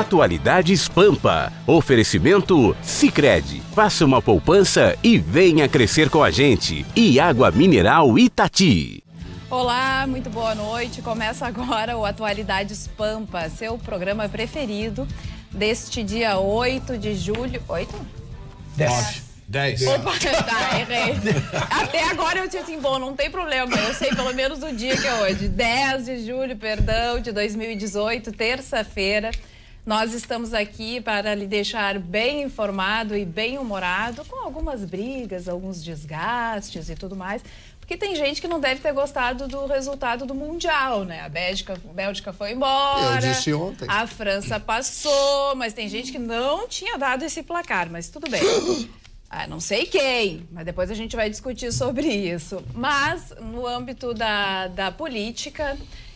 Atualidades Pampa. Oferecimento Sicredi. Faça uma poupança e venha crescer com a gente. E água mineral Itati. Olá, muito boa noite. Começa agora o Atualidades Pampa, seu programa preferido deste dia 8 de julho. 8? 10. Opa, tá, errei. Até agora eu disse assim, bom, não tem problema, eu sei pelo menos o dia que é hoje. 10 de julho, perdão, de 2018, terça-feira. Nós estamos aqui para lhe deixar bem informado e bem humorado, com algumas brigas, alguns desgastes e tudo mais. Porque tem gente que não deve ter gostado do resultado do Mundial, né? A Bélgica foi embora. Eu disse ontem. A França passou, mas tem gente que não tinha dado esse placar, mas tudo bem. Não sei quem, mas depois a gente vai discutir sobre isso. Mas, no âmbito da política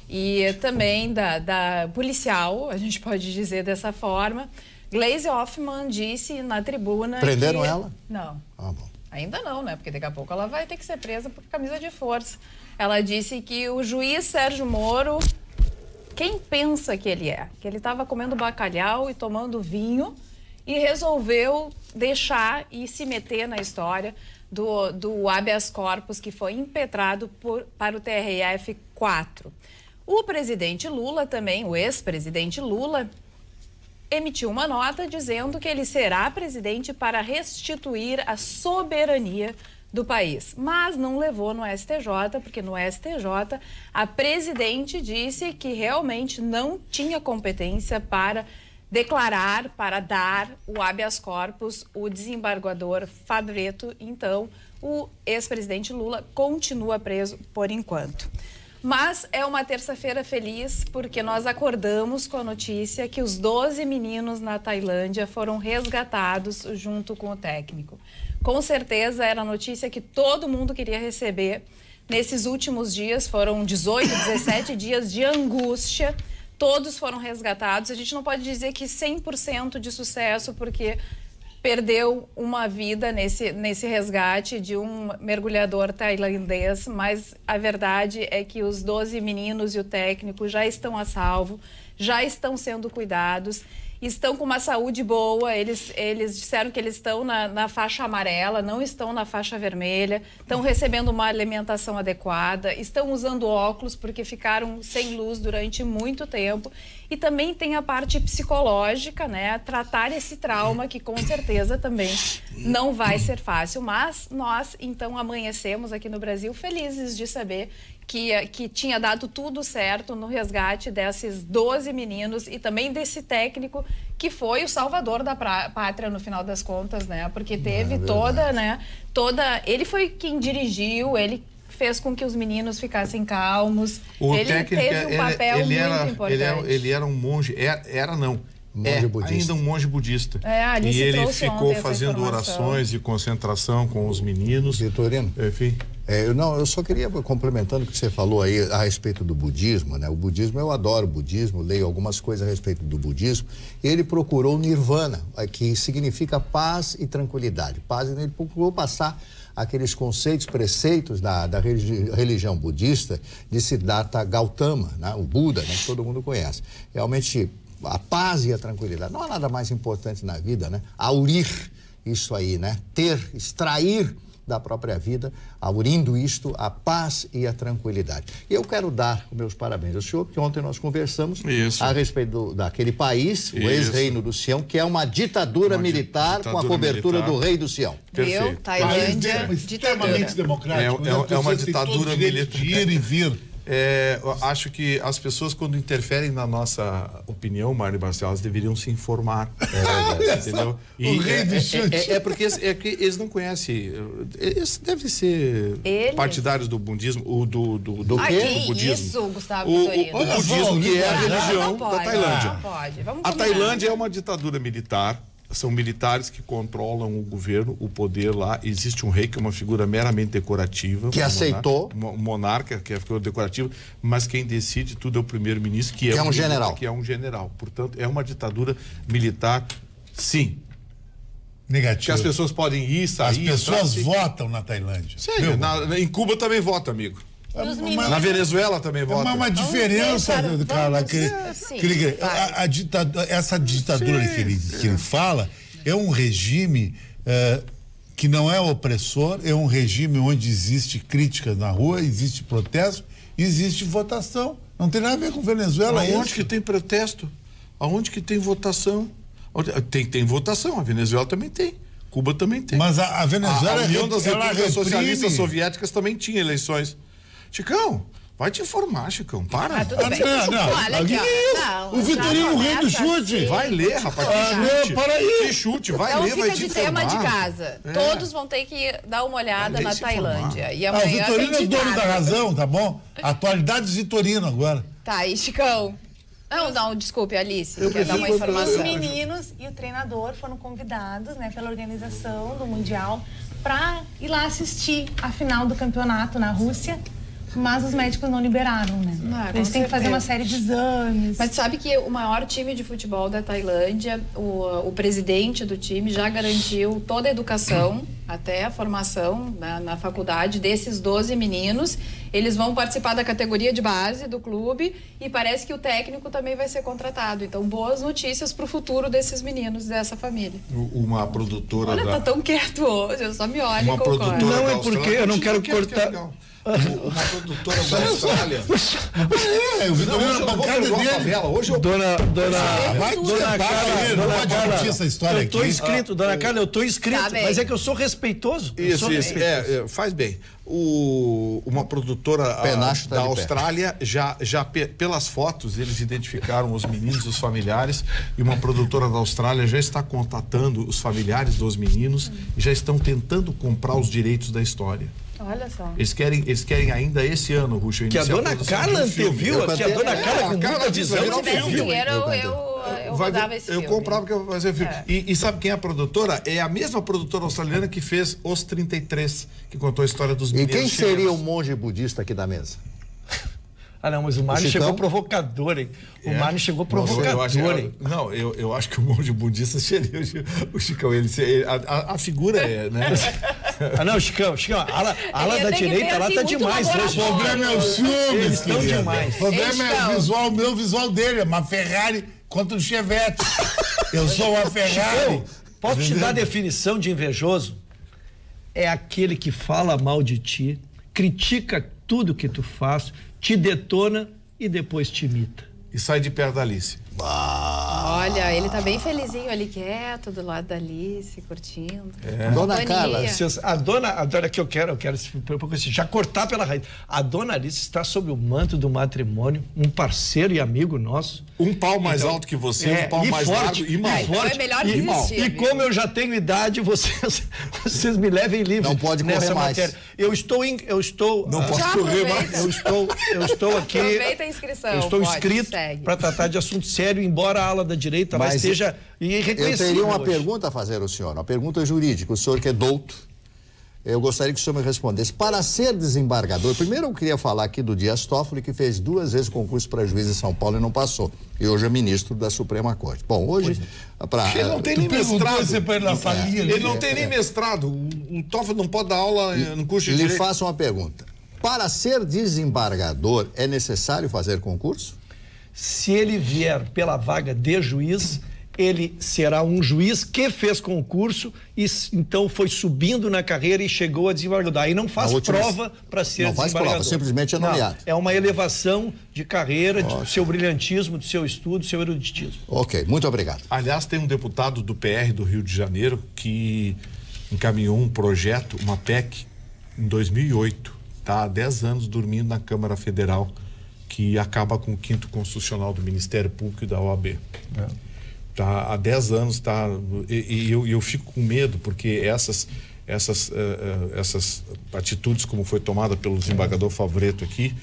e também da policial, a gente pode dizer dessa forma, Gleisi Hoffmann disse na tribuna Prenderam ela? Não. Ah, bom. Ainda não, né? Porque daqui a pouco ela vai ter que ser presa por camisa de força. Ela disse que o juiz Sérgio Moro, quem pensa que ele é? Que ele estava comendo bacalhau e tomando vinho e resolveu deixar e se meter na história do habeas corpus que foi impetrado para o TRF-4. O presidente Lula também, o ex-presidente Lula, emitiu uma nota dizendo que ele será presidente para restituir a soberania do país. Mas não levou no STJ, porque no STJ a presidente disse que realmente não tinha competência para declarar, para dar o habeas corpus, o desembargador Fabretto. Então, o ex-presidente Lula continua preso por enquanto. Mas é uma terça-feira feliz porque nós acordamos com a notícia que os 12 meninos na Tailândia foram resgatados junto com o técnico. Com certeza era a notícia que todo mundo queria receber. Nesses últimos dias, foram 18, 17 dias de angústia. Todos foram resgatados. A gente não pode dizer que 100% de sucesso, porque perdeu uma vida nesse resgate de um mergulhador tailandês, mas a verdade é que os 12 meninos e o técnico já estão a salvo, já estão sendo cuidados, estão com uma saúde boa. Eles disseram que eles estão na faixa amarela, não estão na faixa vermelha, estão recebendo uma alimentação adequada, estão usando óculos porque ficaram sem luz durante muito tempo. E também tem a parte psicológica, né? Tratar esse trauma, que com certeza também não vai ser fácil. Mas nós, então, amanhecemos aqui no Brasil felizes de saber que tinha dado tudo certo no resgate desses 12 meninos e também desse técnico que foi o salvador da pátria no final das contas, né? Porque teve ele foi quem dirigiu, ele fez com que os meninos ficassem calmos. Ele teve um papel muito importante. Ele era um monge, monge budista. Ainda um monge budista. E ele ficou fazendo orações de concentração com os meninos. Vitorino, enfim. Eu só queria, complementando o que você falou aí a respeito do budismo, né? O budismo, eu adoro o budismo, leio algumas coisas a respeito do budismo. Ele procurou nirvana, que significa paz e tranquilidade. Paz, ele procurou passar aqueles conceitos, preceitos da religião budista de Siddhartha Gautama, né? O Buda, né? Que todo mundo conhece. Realmente, a paz e a tranquilidade. Não há nada mais importante na vida, né? Aurir isso aí, né? Extrair da própria vida, aurindo isto, a paz e a tranquilidade. E eu quero dar os meus parabéns ao senhor, porque ontem nós conversamos a respeito daquele país, o ex-reino do Sião, que é uma ditadura militar com a cobertura do rei do Sião. Perfeito. Tailândia, extremamente democrático. É uma ditadura militar. De ir e vir. Eu acho que as pessoas, quando interferem na nossa opinião, Marli Marcelo, elas deveriam se informar. Entendeu? O rei do chute. Porque eles não conhecem. Eles devem ser partidários do budismo. Do budismo. Isso, Gustavo Vitorino. O budismo, que é a religião da Tailândia. Não pode. A Tailândia é uma ditadura militar. São militares que controlam o governo, o poder lá. Existe um rei que é uma figura meramente decorativa. Que aceitou. Um monarca, que é a figura decorativa, mas quem decide tudo é o primeiro-ministro, que é um general. Que é um general. Portanto, é uma ditadura militar, sim. Negativo. Que as pessoas podem ir, sair... As pessoas votam na Tailândia. Sim, em Cuba também vota, amigo. E os meninos... Na Venezuela também vota. Uma diferença, Carla, essa ditadura que ele fala é um regime que não é opressor, é um regime onde existe crítica na rua, existe protesto, existe votação. Não tem nada a ver com Venezuela. Aonde que tem protesto? Aonde que tem votação? Tem votação, a Venezuela também tem. Cuba também tem. Mas a Venezuela... A União das Repúblicas Socialistas Soviéticas também tinha eleições. Chicão, vai te informar, Chicão. Para. Tudo bem. Olha aqui, ó. O Vitorino Rei do chute. assim. Vai ler, rapaz. Que chute. Para aí. Que chute. Vai Então ler, vai te fica de informar. tema de casa. Todos vão ter que dar uma olhada na Tailândia. E O amanhã Vitorino é tem dono da ditado. razão, tá bom? Atualidades Vitorino agora. Tá, aí, Chicão. Não, desculpe, Alice. Quer dar uma Os informação? meninos e o treinador foram convidados, né, pela organização do Mundial para ir lá assistir a final do campeonato na Rússia, mas os médicos não liberaram, né? Eles têm que fazer uma série de exames. Mas sabe que o maior time de futebol da Tailândia, o presidente do time já garantiu toda a educação, até a formação na faculdade desses 12 meninos. Eles vão participar da categoria de base do clube e parece que o técnico também vai ser contratado. Então, boas notícias para o futuro desses meninos, dessa família. Uma produtora Olha, tá tão quieto hoje, eu só me olho Uma e concordo. produtora Não, da é porque Austrália. eu não quero Que é cortar- legal. Uma produtora da Austrália. O Vitorino na bancada dele. Hoje eu... Dona Vai Dona Carla, Carla, não Dona pode Carla, discutir essa história eu tô aqui. inscrito, Dona Carla, eu tô inscrito, Tá bem. mas é que eu sou respeitoso. Eu sou Isso. respeitoso. Faz bem. Uma produtora Penacho tá da de pé. Austrália, pelas fotos, eles identificaram os meninos, os familiares, e uma produtora da Austrália já está contatando os familiares dos meninos e já estão tentando comprar os direitos da história. Olha só. Eles querem ainda esse ano, Ruxa, Que a iniciar Dona produção Carla de um filme. anteviu, que a Dona Carla com Carla muita disse, visão vai virar um Se tivesse anteviu. dinheiro, eu rodava esse Eu filme. comprava porque eu vou fazer filme. E sabe quem é a produtora? É a mesma produtora australiana que fez Os 33, que contou a história dos E meninos quem chilenos. seria o monge budista aqui da mesa? Ah, não, mas o Mário Chicão? chegou provocador, hein? O Mário chegou provocador, hein? Eu acho que o monge budista seria o Chicão. A figura é, né? Ah, não, Chicão, a ala Ele da tem que direita ver, lá assim, tá muito demais hoje. O problema é o Eles ciúmes, estão querido. demais. O problema Eles é estão. o visual, o meu visual dele, é uma Ferrari contra um Chevette. Eu sou uma Ferrari. Chicão, posso te dar a definição de invejoso? É aquele que fala mal de ti, critica tudo que tu faz, te detona e depois te imita. E sai de perto da Alice. Olha, ele tá bem felizinho ali, quieto, do lado da Alice, curtindo. Dona Companhia. Carla, A dona que eu quero já cortar pela raiz. A dona Alice está sob o manto do matrimônio, um parceiro e amigo nosso. Um pau mais alto que você, um pau e mais forte, largo e mal. Então é melhor e, desistir, e amigo. como eu já tenho idade, vocês me levem livre Não pode correr nessa mais. matéria. Eu estou Não posso Já correr mais. aproveita. eu estou aqui. Aproveita a inscrição. Eu estou pode, inscrito segue. para tratar de assunto sério, embora a ala da direita lá Mas esteja eu irreconhecível. teria uma hoje. pergunta a fazer ao senhor, uma pergunta jurídica. O senhor que é douto, eu gostaria que o senhor me respondesse. Para ser desembargador, primeiro eu queria falar aqui do Dias Toffoli, que fez 2 vezes concurso para juiz em São Paulo e não passou. E hoje é ministro da Suprema Corte. Bom, hoje... Ele não tem nem mestrado. Você pra ele na salinha ali. Ele não tem nem mestrado. O Toffoli não pode dar aula no curso de Lhe direito. faço uma pergunta. Para ser desembargador, é necessário fazer concurso? Se ele vier pela vaga de juiz, ele será um juiz que fez concurso e então foi subindo na carreira e chegou a desembargador. Aí não faz prova para ser Não faz desembargador. prova, simplesmente é Não, nomeado. é uma elevação de carreira, do seu brilhantismo, do seu estudo, do seu eruditismo. Ok, muito obrigado. Aliás, tem um deputado do PR do Rio de Janeiro que encaminhou um projeto, uma PEC, em 2008. Está há 10 anos dormindo na Câmara Federal, que acaba com o 5º constitucional do Ministério Público e da OAB. Tá, há 10 anos tá, e eu fico com medo, porque essas atitudes, como foi tomada pelo desembargador Favretto aqui,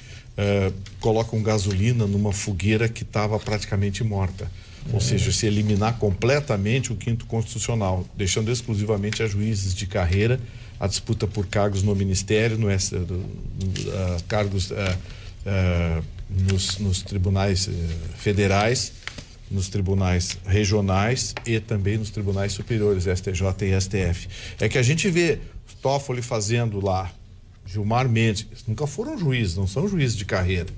colocam gasolina numa fogueira que estava praticamente morta. Ou seja, se eliminar completamente o 5º constitucional, deixando exclusivamente a juízes de carreira a disputa por cargos no Ministério, cargos nos tribunais federais, nos tribunais regionais e também nos tribunais superiores, STJ e STF. É que a gente vê Toffoli fazendo lá Gilmar Mendes, nunca foram juízes, não são juízes de carreira.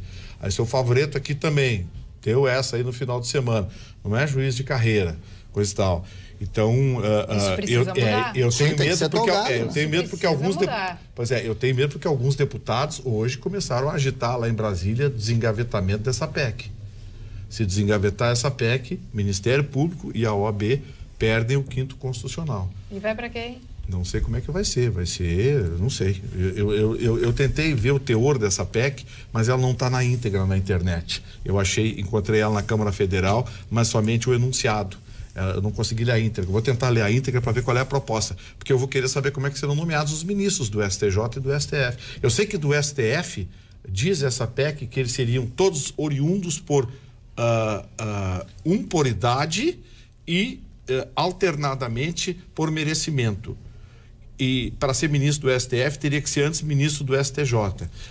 Aí seu Favoreto aqui também, deu essa aí no final de semana, não é juiz de carreira, coisa e tal. Então, eu tenho medo porque alguns deputados hoje começaram a agitar lá em Brasília desengavetamento dessa PEC. Se desengavetar essa PEC, Ministério Público e a OAB perdem o 5º constitucional. E vai para quem? Não sei como é que vai ser, não sei. Eu tentei ver o teor dessa PEC, mas ela não está na íntegra na internet. Encontrei ela na Câmara Federal, mas somente o enunciado. Eu não consegui ler a íntegra. Vou tentar ler a íntegra para ver qual é a proposta, porque eu vou querer saber como é que serão nomeados os ministros do STJ e do STF. Eu sei que do STF diz essa PEC que eles seriam todos oriundos por por idade e alternadamente por merecimento. E para ser ministro do STF teria que ser antes ministro do STJ.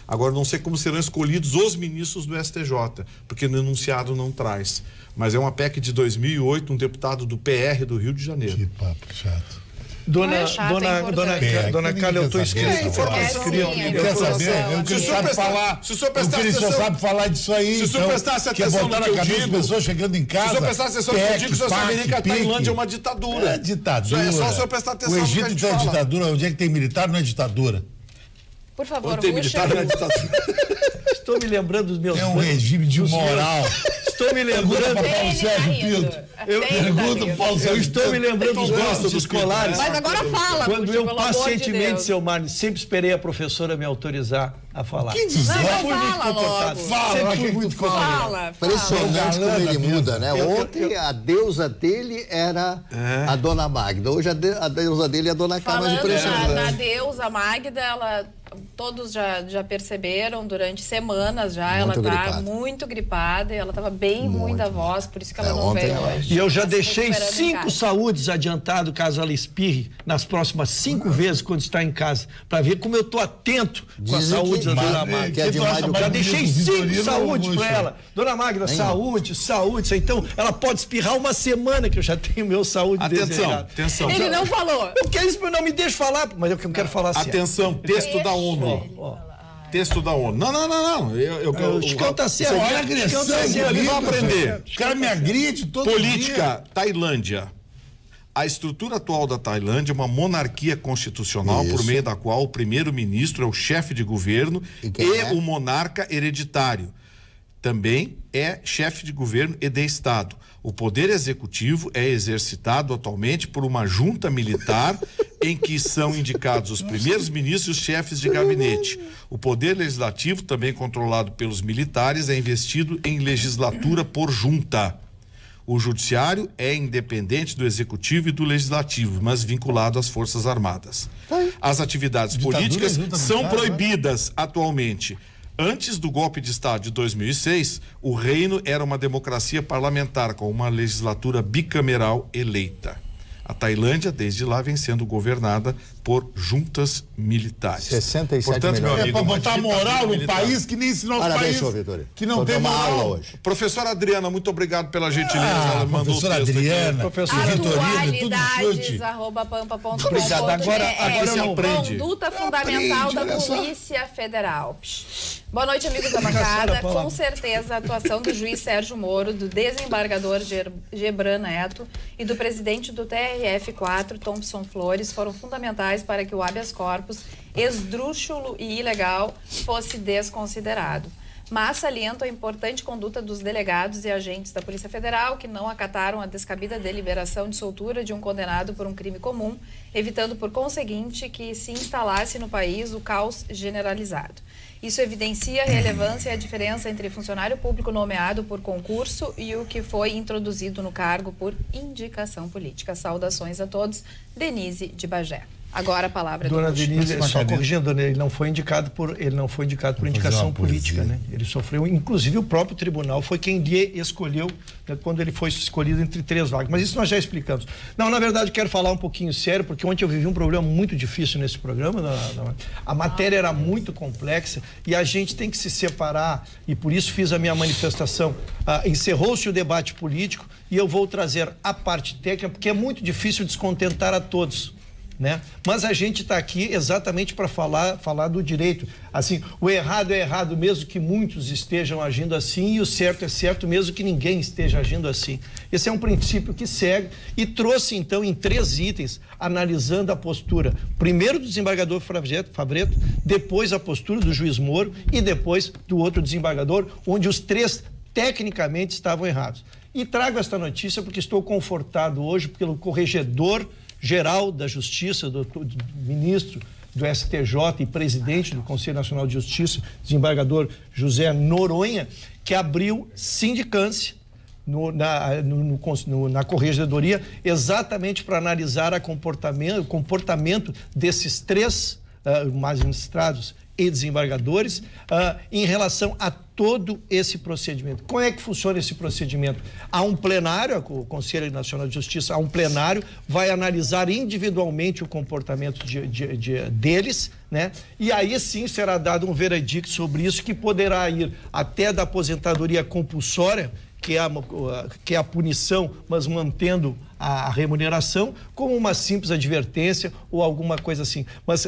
Agora não sei como serão escolhidos os ministros do STJ, porque no enunciado não traz. Mas é uma PEC de 2008, um deputado do PR do Rio de Janeiro. Que papo chato. Dona Carla, eu estou inscrito. Quer saber? Eu queria falar. Se o senhor só sabe falar disso aí. Se o senhor prestasse atenção no que eu digo, pessoas chegando em casa. Se o senhor prestasse atenção no que eu digo, o senhor saberia que a Tailândia é uma ditadura. É ditadura. É só o senhor prestar atenção no que a gente Egito é ditadura. Onde é que tem militar, não é ditadura. Por favor, onde tem militar, não é ditadura. Estou me lembrando dos meus... É um regime de moral. Estou me lembrando... Paulo Sérgio Pinto. Eu pergunto, Paulo Sérgio. Eu estou me lembrando dos gostos escolares. Mas agora fala. Quando eu pacientemente, seu Marne, sempre esperei a professora me autorizar a falar. Que desastre. Não, fui muito comportado. Fala, que muito fala. Impressionante como ele muda, né? Ontem a deusa dele era a Dona Magda. Hoje a deusa dele é a Dona Carla. Falando da deusa Magda, ela... Todos já perceberam durante semanas já, ela está muito gripada, e ela estava bem ruim da voz, por isso que ela não veio hoje. E eu já deixei 5 saúdes adiantado caso ela espirre nas próximas 5 vezes quando está em casa, para ver como eu estou atento com a saúde da Dona Magda. Já deixei 5 saúdes para ela. Dona Magda, saúde. Então, ela pode espirrar uma semana que eu já tenho meu saúde desejado. Atenção. Ele não falou. Porque eles não me deixam falar, mas é o que eu quero falar assim. Atenção, texto da ONU. Texto da ONU. Não. O Chicão tá certo. Olha a agressão. Eles vão aprender. Os caras me agridem todo dia. Política, Tailândia. A estrutura atual da Tailândia é uma monarquia constitucional por meio da qual o primeiro-ministro é o chefe de governo e o monarca hereditário. Também é chefe de governo e de Estado. O poder executivo é exercitado atualmente por uma junta militar em que são indicados os primeiros ministros e os chefes de gabinete. O poder legislativo, também controlado pelos militares, é investido em legislatura por junta. O judiciário é independente do executivo e do legislativo, mas vinculado às Forças Armadas. As atividades políticas são proibidas atualmente. Antes do golpe de Estado de 2006, o reino era uma democracia parlamentar com uma legislatura bicameral eleita. A Tailândia, desde lá, vem sendo governada por juntas militares. 67 Portanto, milhões. meu amigo, É para botar moral no país que nem esse nosso país, que não tem moral hoje. Professora Adriana, muito obrigado pela gentileza. Ela mandou o texto Adriana, professor Vitorino, tudo chute. Obrigado. Agora não aprende. Conduta fundamental da Polícia Federal. Boa noite, amigos da bancada. Com certeza, a atuação do juiz Sérgio Moro, do desembargador Gebran Neto e do presidente do TRF4, Thompson Flores, foram fundamentais para que o habeas corpus esdrúxulo e ilegal fosse desconsiderado. Mas saliento a importante conduta dos delegados e agentes da Polícia Federal que não acataram a descabida deliberação de soltura de um condenado por um crime comum, evitando por conseguinte que se instalasse no país o caos generalizado. Isso evidencia a relevância e a diferença entre funcionário público nomeado por concurso e o que foi introduzido no cargo por indicação política. Saudações a todos. Denise de Bagé. Agora a palavra Dona do Denise, só corrigindo, ele não foi indicado por indicação política, né? Ele sofreu, inclusive o próprio tribunal foi quem escolheu, né, quando ele foi escolhido entre 3 vagas. Mas isso nós já explicamos. Não, na verdade, quero falar um pouquinho sério, porque ontem eu vivi um problema muito difícil nesse programa. A matéria era muito complexa e a gente tem que se separar, e por isso fiz a minha manifestação. Encerrou-se o debate político e eu vou trazer a parte técnica, porque é muito difícil descontentar a todos. né? Mas a gente está aqui exatamente para falar do direito. Assim, o errado é errado mesmo que muitos estejam agindo assim, e o certo é certo mesmo que ninguém esteja agindo assim. Esse é um princípio que segue e trouxe então em 3 itens, analisando a postura primeiro do desembargador Favretto, depois a postura do juiz Moro e depois do outro desembargador, onde os 3 tecnicamente estavam errados. E trago esta notícia porque estou confortado hoje pelo Corregedor-Geral da Justiça, do ministro do STJ e presidente do Conselho Nacional de Justiça, desembargador José Noronha, que abriu sindicância na Corregedoria exatamente para analisar o comportamento desses 3 magistrados e desembargadores em relação a todo esse procedimento. Como é que funciona esse procedimento? Há um plenário, o Conselho Nacional de Justiça, há um plenário, vai analisar individualmente o comportamento deles, né? E aí sim será dado um veredicto sobre isso, que poderá ir até da aposentadoria compulsória, que é a punição, mas mantendo a remuneração, como uma simples advertência ou alguma coisa assim. Mas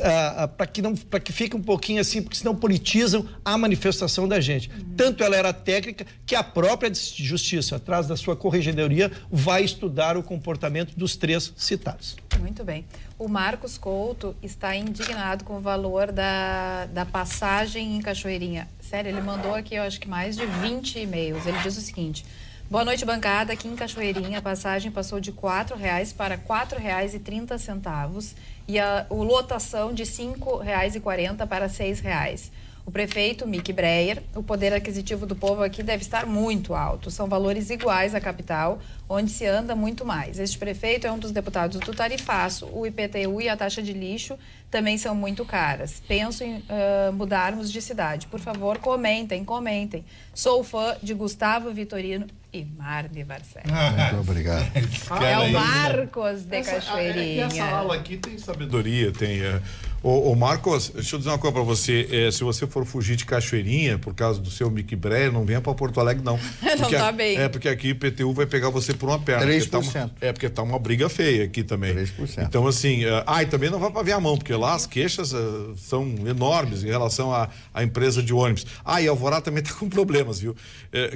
para que fique um pouquinho assim, porque senão politizam a manifestação da gente. Tanto ela era técnica que a própria Justiça, atrás da sua corregedoria, vai estudar o comportamento dos 3 citados. Muito bem. O Marcos Couto está indignado com o valor da passagem em Cachoeirinha. Sério, ele mandou aqui, eu acho que mais de 20 e-mails. Ele diz o seguinte: boa noite, bancada. Aqui em Cachoeirinha, a passagem passou de R$ 4,00 para R$ 4,30 e a lotação de R$ 5,40 para R$ 6,00. O prefeito, Mick Breyer, o poder aquisitivo do povo aqui deve estar muito alto. São valores iguais à capital, onde se anda muito mais. Este prefeito é um dos deputados do tarifaço. O IPTU e a taxa de lixo também são muito caras. Penso em mudarmos de cidade. Por favor, comentem. Sou fã de Gustavo Vitorino e Marne Barcelos. Muito obrigado. É o Marcos de Cachoeirinha. Essa aula aqui tem sabedoria, tem... Ô Marcos, deixa eu dizer uma coisa pra você, se você for fugir de Cachoeirinha por causa do seu Mick Breyer, não venha pra Porto Alegre não. Não tá bem. Porque aqui o IPTU vai pegar você por uma perna. 3%. Porque tá uma briga feia aqui também. 3%. Então assim, e também não vai pra Viamão, porque lá as queixas são enormes em relação à empresa de ônibus. E Alvorada também tá com problemas, viu?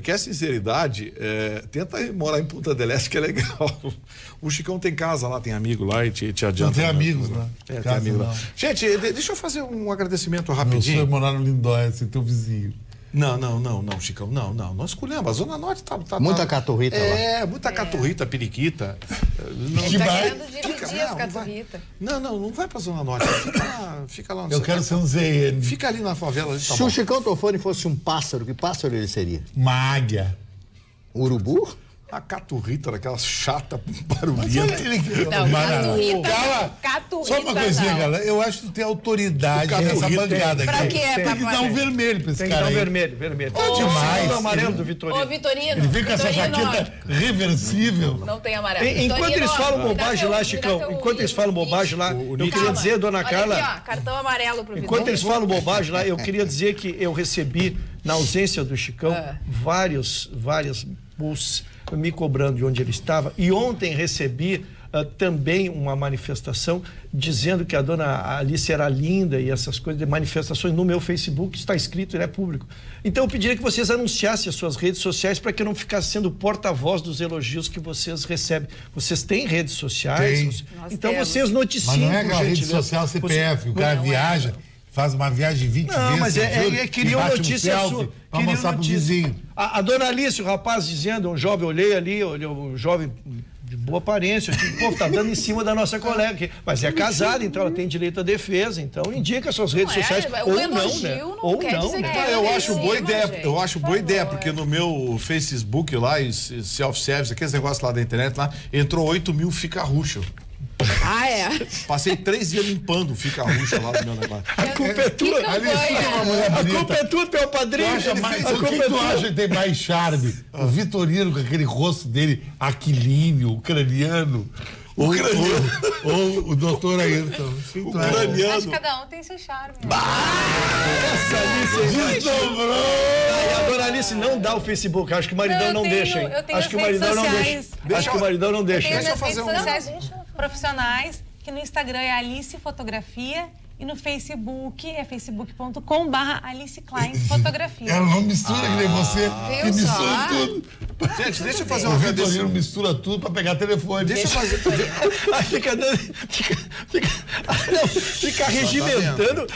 Quer sinceridade, tenta morar em Punta del Este, que é legal. O Chicão tem casa lá, tem amigo lá e te adianta. Não tem amigos lá. Tem amigo lá. Gente, deixa eu fazer um agradecimento rapidinho. Eu morar no Lindóia, assim, teu vizinho. Não, Chicão, não escolhemos. A Zona Norte tá muita caturrita lá. Muita caturrita, periquita. Tá querendo dividir as caturritas. Não vai pra Zona Norte. Fica lá no Eu quero ser um ZN. Fica ali na favela. Se o Chicão Tofone fosse um pássaro, que pássaro ele seria? Uma águia. Urubu? A caturrita, daquela chata, barulhenta. Caturrita. Só uma coisinha, galera. Eu acho que tu tem autoridade nessa bancada aqui. Pra quê, Tem que dar um vermelho pra esse Tem que cara dar um aí. vermelho. Tá demais. O amarelo do Vitorino. Ô, Vitorino. Ele vem com essa jaqueta reversível. Não tem amarelo. Enquanto eles falam bobagem lá, Chicão, enquanto eles falam bobagem lá, eu queria dizer, dona Carla... Olha aqui, ó, cartão amarelo pro Vitorino. Enquanto eles falam bobagem lá, eu queria dizer que eu recebi, na ausência do Chicão, várias bolsas me cobrando de onde ele estava. E ontem recebi também uma manifestação dizendo que a dona Alice era linda e essas coisas de manifestações no meu Facebook, está escrito, ele é público. Então eu pediria que vocês anunciassem as suas redes sociais para que eu não ficasse sendo porta-voz dos elogios que vocês recebem. Vocês têm redes sociais? Então vocês noticiem. Mas não é aquela rede social CPF, o cara viaja, faz uma viagem 20 vezes. Não, mas queria uma notícia sua. Pra mostrar pro vizinho. A dona Alice, o rapaz dizendo, um jovem, olhei ali, um jovem de boa aparência, eu digo, tá dando em cima da nossa colega aqui. Mas é casada, então ela tem direito à defesa, então indica suas redes sociais. Ou não, né? Ou não. Eu acho boa ideia, porque no meu Facebook lá, self-service, aqueles negócios lá da internet, lá, entrou 8 mil fica-ruxa. Passei 3 dias limpando o fica-ruxa lá do meu negócio. A culpa é tua. A culpa é tua, teu padrinho. O que tu acha que tem mais charme? O Vitorino com aquele rosto dele aquilíneo, ucraniano. Ou o doutor Ayrton. Acho que cada um tem seu charme. A dona Alice não dá o Facebook. Acho que o maridão não deixa, hein? Acho que o maridão não deixa. Deixa eu fazer redes sociais profissionais, que no Instagram é Alice Fotografia e no Facebook é facebook.com/Alice Klein Fotografia. Ela não mistura que nem você, que mistura tudo. Gente, deixa eu fazer uma Vitorino mistura tudo pra pegar telefone. Deixa eu fazer. Fica regimentando,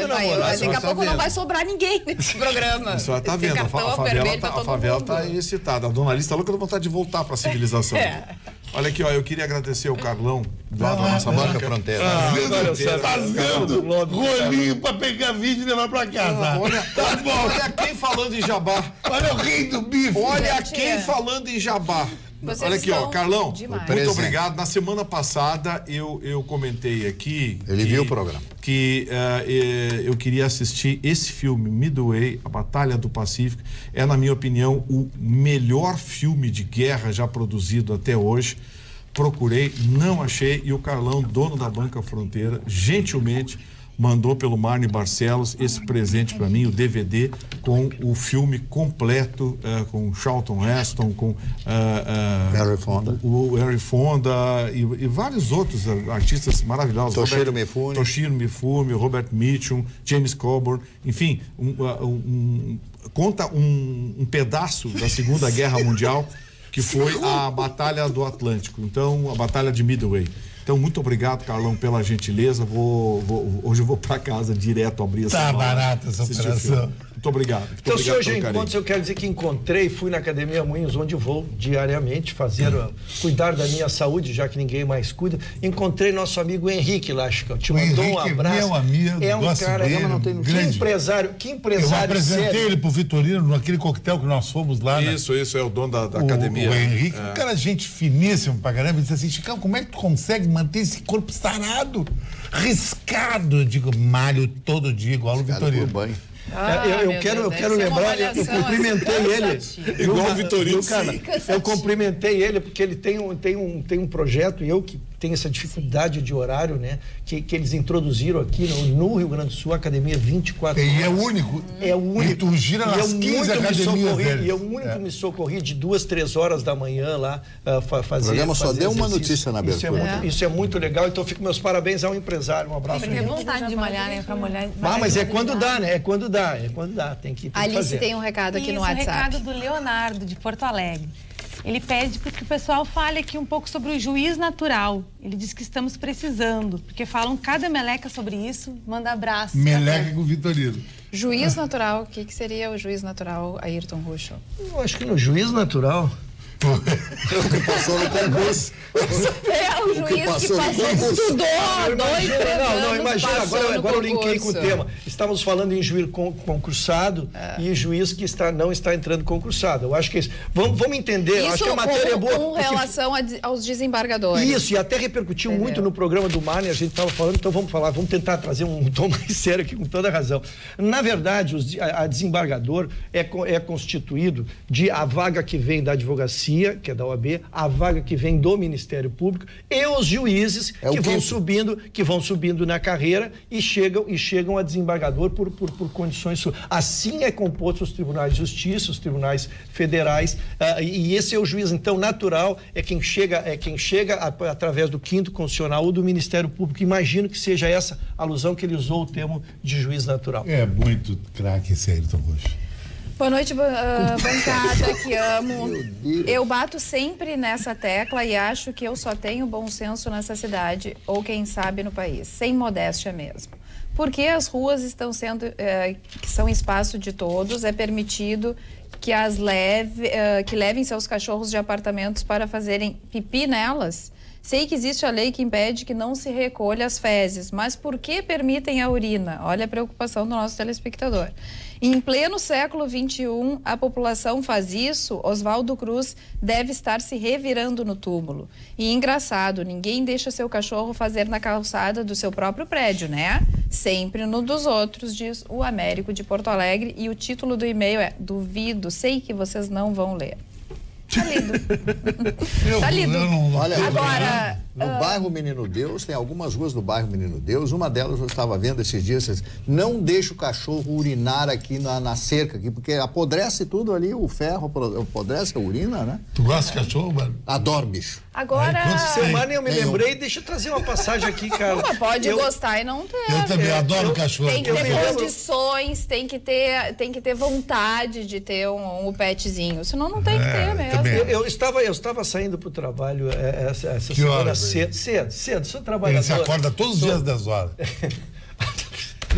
namorado. Daqui a pouco não vai sobrar ninguém nesse programa. A senhora tá vendo, a favela tá excitada. A dona Alice tá louca de vontade de voltar pra civilização. Olha aqui, ó, eu queria agradecer o Carlão, lá da nossa banca Fronteira. Fazendo rolinho pra pegar vídeo e levar pra casa. Olha quem falando em jabá. Olha o rei do bife. Olha quem falando em jabá. Olha aqui, ó, Carlão, muito obrigado. Na semana passada eu comentei aqui. Ele viu o programa. Que eu queria assistir esse filme, Midway, A Batalha do Pacífico. É, na minha opinião, o melhor filme de guerra já produzido até hoje. Procurei, não achei. E o Carlão, dono da Banca Fronteira, gentilmente mandou pelo Marne Barcelos esse presente para mim, o DVD com o filme completo, com Charlton Heston, com o Harry Fonda e vários outros artistas maravilhosos. Toshiro Mifune, Robert Mitchum, James Coburn, enfim, conta um pedaço da Segunda Guerra Mundial, que foi a Batalha do Atlântico, então a Batalha de Midway. Então, muito obrigado, Carlão, pela gentileza. Hoje eu vou para casa direto abrir essa mala. Tá barata essa operação. Muito obrigado. Então, se hoje encontros, eu quero dizer que fui na Academia Moinhos, onde vou diariamente cuidar da minha saúde, já que ninguém mais cuida. Encontrei nosso amigo Henrique lá, Chico. Te mandou um abraço. Meu amigo, é um cara dele, que empresário Eu apresentei sério. ele pro Vitorino naquele coquetel que nós fomos lá. Isso, é o dono da academia. O Henrique, um cara gente finíssimo pra caramba. Ele disse assim, Chicão, como é que tu consegue manter esse corpo sarado, riscado? Eu digo, malho todo dia, igual o Vitorino. Eu quero lembrar, eu cumprimentei ele. Igual o Vitorino. Eu cumprimentei ele porque ele tem um projeto, e eu que tenho essa dificuldade de horário, né? Que eles introduziram aqui no Rio Grande do Sul, a Academia 24 horas. E é único. É único. E tu gira nas 15 academias deles. E eu muito me socorri de 2, 3 horas da manhã lá fazer. O programa só deu uma notícia na abertura. Isso é muito legal, então fico meus parabéns ao empresário. Um abraço. Tem vontade de malhar, né? Pra molhar. Mas é quando dá, né? É quando dá. Tem que Alice fazer. tem um recado aqui no WhatsApp. Um recado do Leonardo, de Porto Alegre. Ele pede que o pessoal fale aqui um pouco sobre o juiz natural. Ele diz que estamos precisando, porque falam cada meleca sobre isso. Manda abraço. Meleca com o Vitorino. Juiz natural, o que seria o juiz natural, Ayrton Russo? Eu acho que no juiz natural... O que passou no concurso. O juiz que estudou 2, 3 anos. Não, imagina, agora eu linkei com o tema. Estávamos falando em juiz concursado e juiz que não está entrando concursado. Eu acho que é isso. Vamos entender, eu acho que a matéria é boa. Com relação aos desembargadores. Isso, e até repercutiu muito no programa do Marne, a gente estava falando, então vamos tentar trazer um tom mais sério aqui, com toda a razão. Na verdade, a desembargador é constituído de a vaga que vem da advocacia, que é da OAB, a vaga que vem do Ministério Público e os juízes que vão subindo na carreira e chegam a desembargador por condições. Assim é composto os tribunais de justiça, os tribunais federais, e esse é o juiz então natural, é quem chega através do 5º constitucional ou do Ministério Público. Imagino que seja essa alusão que ele usou o termo de juiz natural. É muito craque esse Ayrton Rocha. Boa noite, bancada, que amo. Eu bato sempre nessa tecla e acho que eu só tenho bom senso nessa cidade, ou quem sabe no país, sem modéstia mesmo. Porque as ruas estão sendo, que são espaço de todos, é permitido que que levem seus cachorros de apartamentos para fazerem pipi nelas? Sei que existe a lei que impede que não se recolha as fezes, mas por que permitem a urina? Olha a preocupação do nosso telespectador. Em pleno século XXI, a população faz isso, Oswaldo Cruz deve estar se revirando no túmulo. E engraçado, ninguém deixa seu cachorro fazer na calçada do seu próprio prédio, né? Sempre no dos outros, diz o Américo de Porto Alegre. E o título do e-mail é: duvido, sei que vocês não vão ler. Tá lido. Tá lido. Olha, agora, No bairro Menino Deus, tem algumas ruas do bairro Menino Deus, uma delas eu estava vendo esses dias, não deixa o cachorro urinar aqui na cerca, aqui, porque apodrece tudo ali, o ferro apodrece a urina, né? Tu gosta de cachorro, mano? Adoro bicho. Agora... Semana eu me lembrei, deixa eu trazer uma passagem aqui, cara. Mas pode gostar e não ter. Eu também adoro cachorro. Tem que ter condições, tem que ter vontade de ter um petzinho, senão não tem que ter mesmo. Eu estava saindo pro trabalho essa semana cedo, sou trabalhador. Ele se acorda todos os dias 10 horas.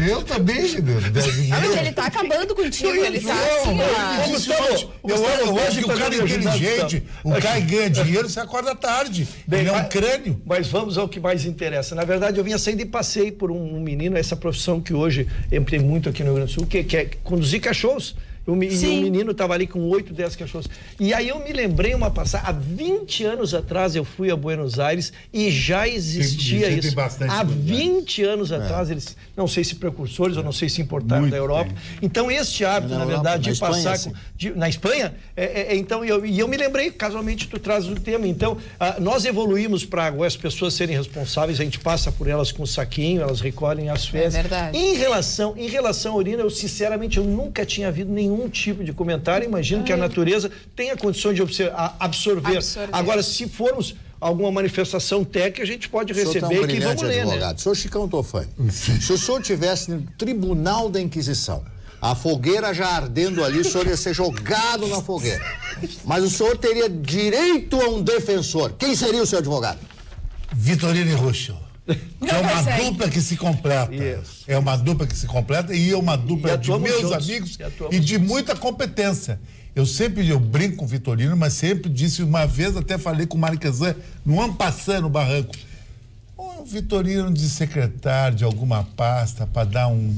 Eu também, meu Deus. Mas ele tá acabando contigo, ele tá assim, Eu acho que o cara é inteligente, o cara ganha dinheiro, você acorda tarde. Ele é um crânio. Mas vamos ao que mais interessa. Na verdade, eu vinha saindo e passei por um menino, essa profissão que hoje eu tenho muito aqui no Rio Grande do Sul, que é conduzir cachorros. E o menino estava ali com 8, 10 cachorros. E aí eu me lembrei uma passagem. Há 20 anos atrás eu fui a Buenos Aires e já existia isso. Há 20 anos atrás, eles, não sei se precursores ou não sei se importaram muito da Europa. Então, este hábito, na verdade, de passar... Espanha, na Espanha? Então, eu me lembrei, casualmente, tu trazes o tema. Então, nós evoluímos para as pessoas serem responsáveis, a gente passa por elas com um saquinho, elas recolhem as fezes. É verdade. Em relação à urina, eu sinceramente, eu nunca tinha havido nenhum tipo de comentário. Imagino que a natureza tenha condições de absorver. Agora, se formos alguma manifestação técnica, a gente pode receber que vamos ler, advogado, né? Senhor Chicão Tofani, se o senhor tivesse no Tribunal da Inquisição, a fogueira já ardendo ali, o senhor ia ser jogado na fogueira. Mas o senhor teria direito a um defensor. Quem seria o seu advogado? Vitorino e Ruschel. É uma dupla que se completa. Isso. É uma dupla que se completa e é uma dupla de meus amigos e de muita competência. Eu brinco com o Vitorino, mas sempre disse, uma vez até falei com o Marquesan, no ano passado, no barranco, o Vitorino de secretário de alguma pasta para dar um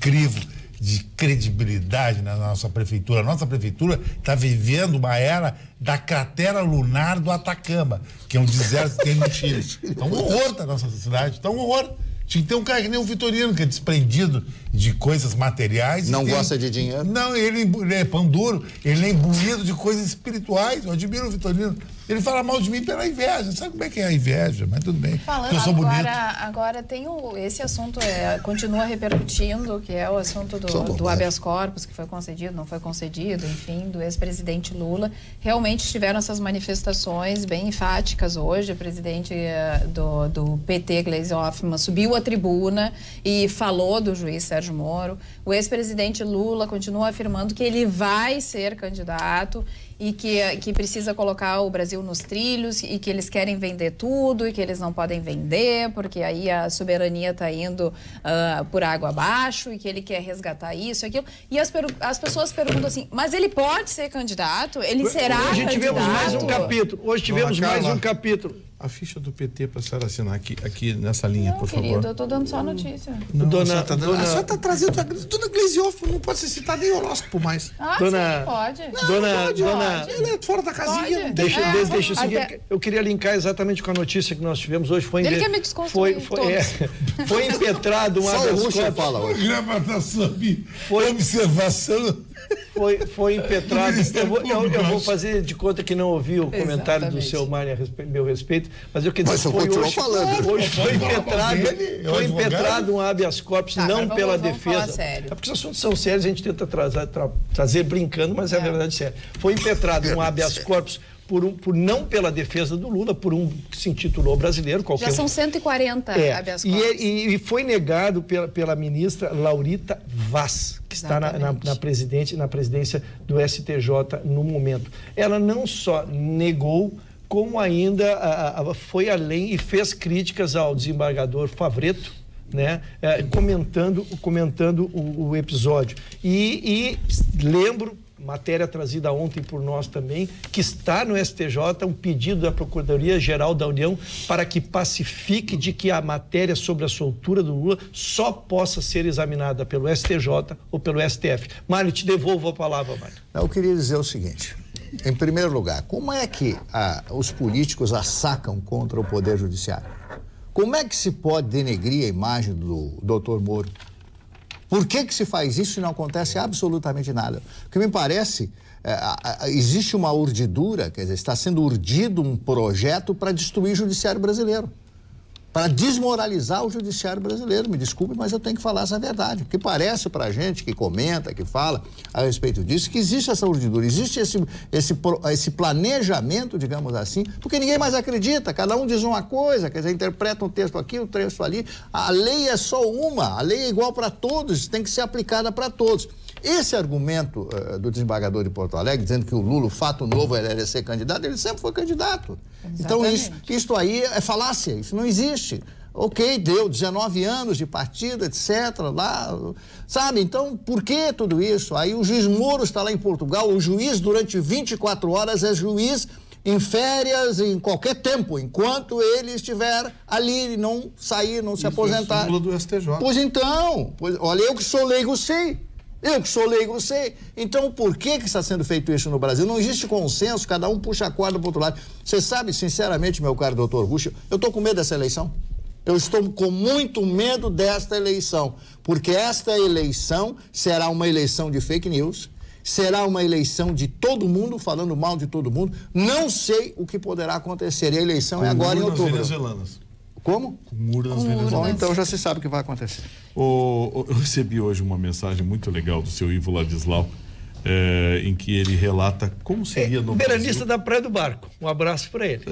crivo de credibilidade na nossa prefeitura. A nossa prefeitura está vivendo uma era da cratera lunar do Atacama, que é um deserto que tem no Chile. Então, um horror da nossa cidade. Então, um horror. Tinha que ter um cara que nem o Vitorino, que é desprendido de coisas materiais. Não gosta de dinheiro? Não, ele é pão duro, ele é imbuído de coisas espirituais. Eu admiro o Vitorino. Ele fala mal de mim pela inveja. Sabe como é que é a inveja? Mas tudo bem. Falando, eu sou bonito. Agora tem esse assunto, continua repercutindo, que é o assunto do habeas corpus, que foi concedido, não foi concedido, enfim, do ex-presidente Lula. Realmente tiveram essas manifestações bem enfáticas hoje. O presidente do PT, Gleisi Hoffmann, subiu à tribuna e falou do juiz Sérgio Moro. O ex-presidente Lula continua afirmando que ele vai ser candidato e que precisa colocar o Brasil nos trilhos e que eles querem vender tudo e que eles não podem vender porque aí a soberania está indo por água abaixo e que ele quer resgatar isso e aquilo. E as pessoas perguntam assim, mas ele pode ser candidato? Ele será candidato? Hoje tivemos mais um capítulo. Hoje tivemos mais um capítulo. A ficha do PT para a senhora assinar aqui nessa linha, por favor. Querido, eu estou dando só a notícia. Não, a senhora está trazendo a dona Gleisi Hoffmann, não pode ser citada em horóscopo mais. Sim, pode. Ela é fora da casinha. Deixa eu seguir. Eu queria linkar exatamente com a notícia que nós tivemos hoje. Ele quer me desconstruir foi impetrado um habeas corpus. Gravação sobre observação. Foi impetrado. Eu vou fazer de conta que não ouvi o comentário do seu Mário a meu respeito, mas eu queria dizer que hoje foi impetrado um habeas corpus, não pela defesa. É porque os assuntos são sérios, a gente tenta trazer brincando, mas é verdade sério. Foi impetrado um habeas corpus não pela defesa do Lula, por um que se intitulou brasileiro. Já são 140 habeas corpus. E foi negado pela ministra Laurita Vaz, que está na presidência do STJ no momento. Ela não só negou, como ainda foi além e fez críticas ao desembargador Favretto, né, comentando o episódio. E lembro, matéria trazida ontem por nós também, que está no STJ um pedido da Procuradoria-Geral da União para que pacifique de que a matéria sobre a soltura do Lula só possa ser examinada pelo STJ ou pelo STF. Mário, te devolvo a palavra, Mário. Eu queria dizer o seguinte, em primeiro lugar, como é que os políticos assacam contra o Poder Judiciário? Como é que se pode denegrir a imagem do Dr. Moro? Por que se faz isso e não acontece absolutamente nada? O que me parece, existe uma urdidura, quer dizer, está sendo urdido um projeto para destruir o judiciário brasileiro, para desmoralizar o judiciário brasileiro. Me desculpe, mas eu tenho que falar essa verdade, porque parece para a gente que comenta, que fala a respeito disso, que existe essa urdidura, existe esse planejamento, digamos assim, porque ninguém mais acredita, cada um diz uma coisa, quer dizer, interpreta um texto aqui, um texto ali. A lei é só uma, a lei é igual para todos, tem que ser aplicada para todos. Esse argumento do desembargador de Porto Alegre, dizendo que o Lula, o fato novo era ser candidato, ele sempre foi candidato. Exatamente. Então, isso aí é falácia, isso não existe. Ok, deu 19 anos de partida, etc. Lá, sabe? Então, por que tudo isso? Aí o juiz Moro está lá em Portugal, o juiz durante 24 horas é juiz em férias, em qualquer tempo, enquanto ele estiver ali, não sair, não se aposentar. É do STJ. Pois então, olha, eu que sou leigo sei. Eu que sou leigo sei. Então, por que está sendo feito isso no Brasil? Não existe consenso, cada um puxa a corda para o outro lado. Você sabe, sinceramente, meu caro doutor Ruschel, eu estou com medo dessa eleição. Eu estou com muito medo desta eleição, porque esta eleição será uma eleição de fake news, será uma eleição de todo mundo falando mal de todo mundo. Não sei o que poderá acontecer. E a eleição é agora em outubro. Venezuelanas. Como? Com urnas venezuelanas. Bom, então já se sabe o que vai acontecer. Eu recebi hoje uma mensagem muito legal do seu Ivo Ladislau, em que ele relata como seria no Beranista da Praia do Barco. Um abraço para ele.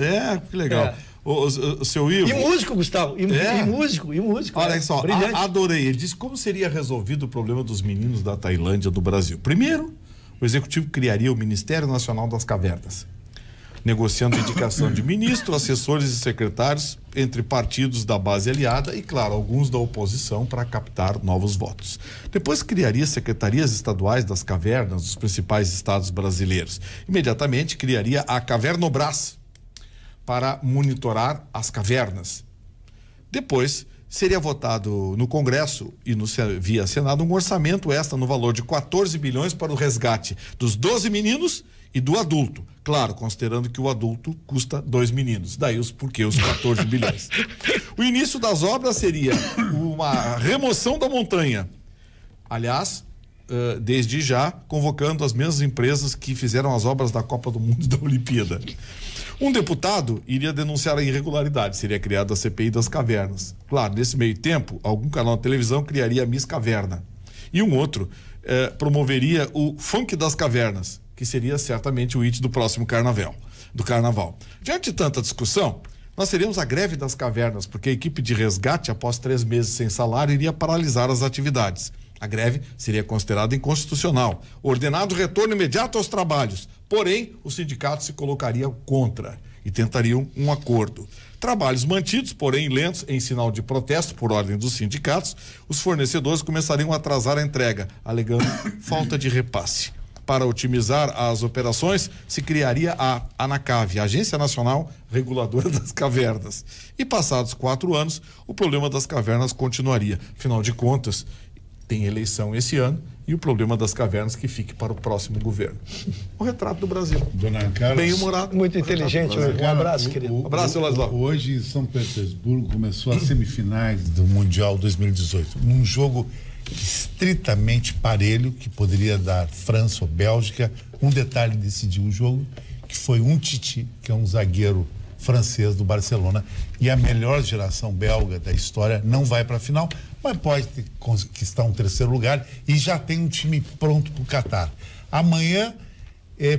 Que legal. O seu Ivo... E músico, Gustavo. E músico. Olha só, adorei. Ele disse como seria resolvido o problema dos meninos da Tailândia do Brasil. Primeiro, o Executivo criaria o Ministério Nacional das Cavernas, negociando a indicação de ministro, assessores e secretários entre partidos da base aliada e, claro, alguns da oposição para captar novos votos. Depois criaria secretarias estaduais das cavernas dos principais estados brasileiros. Imediatamente criaria a Cavernobras para monitorar as cavernas. Depois seria votado no Congresso e via Senado um orçamento extra no valor de 14 bilhões para o resgate dos 12 meninos e do adulto. Claro, considerando que o adulto custa 2 meninos. Daí os 14 bilhões. O início das obras seria uma remoção da montanha. Aliás, desde já, convocando as mesmas empresas que fizeram as obras da Copa do Mundo e da Olimpíada. Um deputado iria denunciar a irregularidade, seria criada a CPI das cavernas. Claro, nesse meio tempo, algum canal de televisão criaria a Miss Caverna. E um outro promoveria o Funk das Cavernas, que seria certamente o hit do próximo carnaval. Diante de tanta discussão, nós teríamos a greve das cavernas, porque a equipe de resgate, após 3 meses sem salário, iria paralisar as atividades. A greve seria considerada inconstitucional. Ordenado o retorno imediato aos trabalhos. Porém, os sindicatos se colocariam contra e tentariam um acordo. Trabalhos mantidos, porém lentos, em sinal de protesto por ordem dos sindicatos, os fornecedores começariam a atrasar a entrega, alegando falta de repasse. Para otimizar as operações, se criaria a ANACAV, a Agência Nacional Reguladora das Cavernas. E passados 4 anos, o problema das cavernas continuaria. Afinal de contas, tem eleição esse ano e o problema das cavernas que fique para o próximo governo. O retrato do Brasil. Dona Carla, bem-humorado. Muito inteligente. Um abraço, querido. Um abraço, Laszlo. Hoje, em São Petersburgo, começou as semifinais do Mundial 2018. Num jogo estritamente parelho, que poderia dar França ou Bélgica. Um detalhe decidiu o jogo, que foi um Titi, que é um zagueiro francês do Barcelona, e a melhor geração belga da história não vai para a final, mas pode conquistar um 3º lugar e já tem um time pronto para o Catar. Amanhã,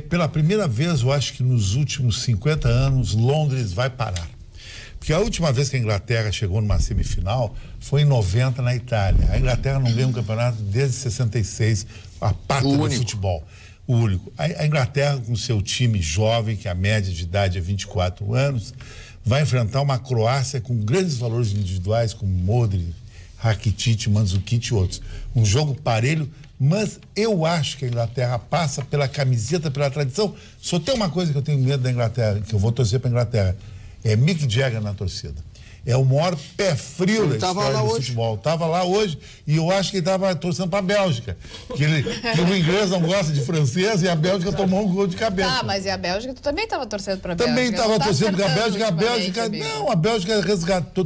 pela primeira vez, eu acho que nos últimos 50 anos, Londres vai parar. Porque a última vez que a Inglaterra chegou numa semifinal foi em 90 na Itália. A Inglaterra não ganha um campeonato desde 66, a pátria do futebol. O único. A Inglaterra, com seu time jovem, que a média de idade é 24 anos, vai enfrentar uma Croácia com grandes valores individuais, como Modric, Rakitic, Mandzukic e outros. Um jogo parelho, mas eu acho que a Inglaterra passa pela camiseta, pela tradição. Só tem uma coisa que eu tenho medo da Inglaterra, que eu vou torcer para a Inglaterra, é Mick Jagger na torcida. é o maior pé frio da história do hoje. futebol. Tava lá hoje e eu acho que ele tava torcendo pra Bélgica. Que o inglês não gosta de francês e a Bélgica tomou um gol de cabeça. Ah, mas e a Bélgica? Tu também tava torcendo pra Também Bélgica. estava Não torcendo pra Bélgica. A ultimamente, Bélgica. amigo. Não, a Bélgica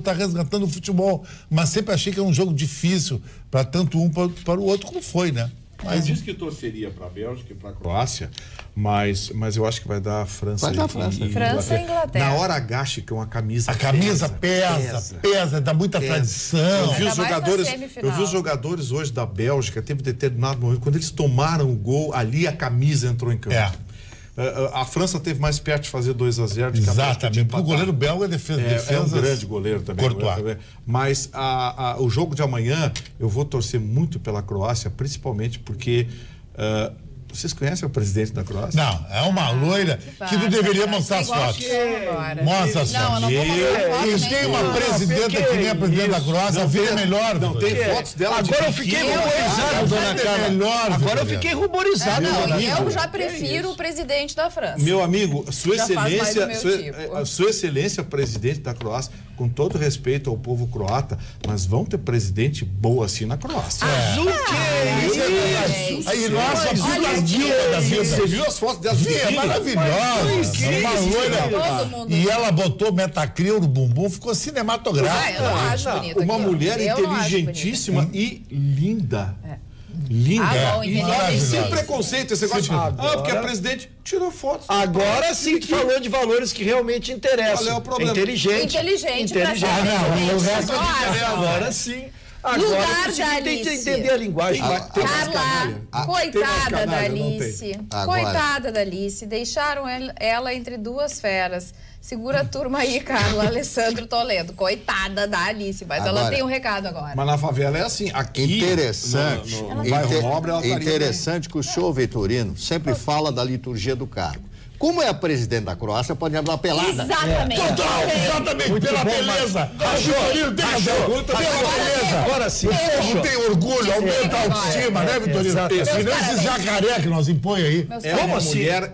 tá resgatando o futebol. Mas sempre achei que era um jogo difícil para tanto um para o outro, como foi, né? Mas eu disse que torceria para a Bélgica e para a Croácia, mas eu acho que vai dar a França. Vai dar a França. França e Inglaterra. Na hora H, que é uma camisa. A camisa pesa, dá muita tradição. Eu vi, semifinal. os jogadores hoje da Bélgica, teve um determinado momento, quando eles tomaram o gol, ali a camisa entrou em campo. A França teve mais perto de fazer 2-0 do que a Bélgica. Exatamente, porque o goleiro belga é um grande goleiro também. Courtois. Mas o jogo de amanhã, eu vou torcer muito pela Croácia, principalmente porque... vocês conhecem o presidente da Croácia? Não, é uma loira que tu deveria mostrar as fotos. Mostra as fotos. Não, eu não vou mostrar fotos. E tem uma presidenta que nem a presidente da Croácia, a vida é melhor. Não, tem fotos dela. Agora eu fiquei ruborizado, dona Carla. Agora eu fiquei ruborizado. Não, eu já prefiro o presidente da França. Meu amigo, Sua Já faz mais Excelência, o meu tipo. Sua Excelência, presidente da Croácia, com todo respeito ao povo croata, mas vão ter presidente boa assim na Croácia. Aí, nossa, puta diva da vida. Você viu as fotos dela? É maravilhosa. Uma loira. E ela botou Metacrio no bumbum, ficou cinematográfico. Eu não acho bonito Uma aquilo. mulher Eu não acho inteligentíssima e linda. Linda. bom, inteligente. Sem preconceito esse negócio. Porque a presidente tirou fotos. Agora sim tu falou de valores que realmente interessam. Qual é o problema? Inteligente pra ser o resto Só acho. Agora sim. Lugar Agora da tem que Alice. entender a linguagem. Carla, coitada da Alice. Agora. Coitada da Alice. Deixaram ela entre duas feras. Segura a turma aí, Carla. Alessandro Toledo. Coitada da Alice. Mas ela tem um recado agora. Mas na favela é assim. Aqui, Interessante. no bairro Nobre, ela estaria Interessante que o senhor Vitorino sempre fala da liturgia do cargo. Como é a presidente da Croácia, pode andar pelada. Exatamente. Exatamente, pela beleza. Vitorino tem razão. Pela beleza. Agora sim. Não tem orgulho, aumenta a autoestima, né, Vitorino? E não esse jacaré que nós impõe aí.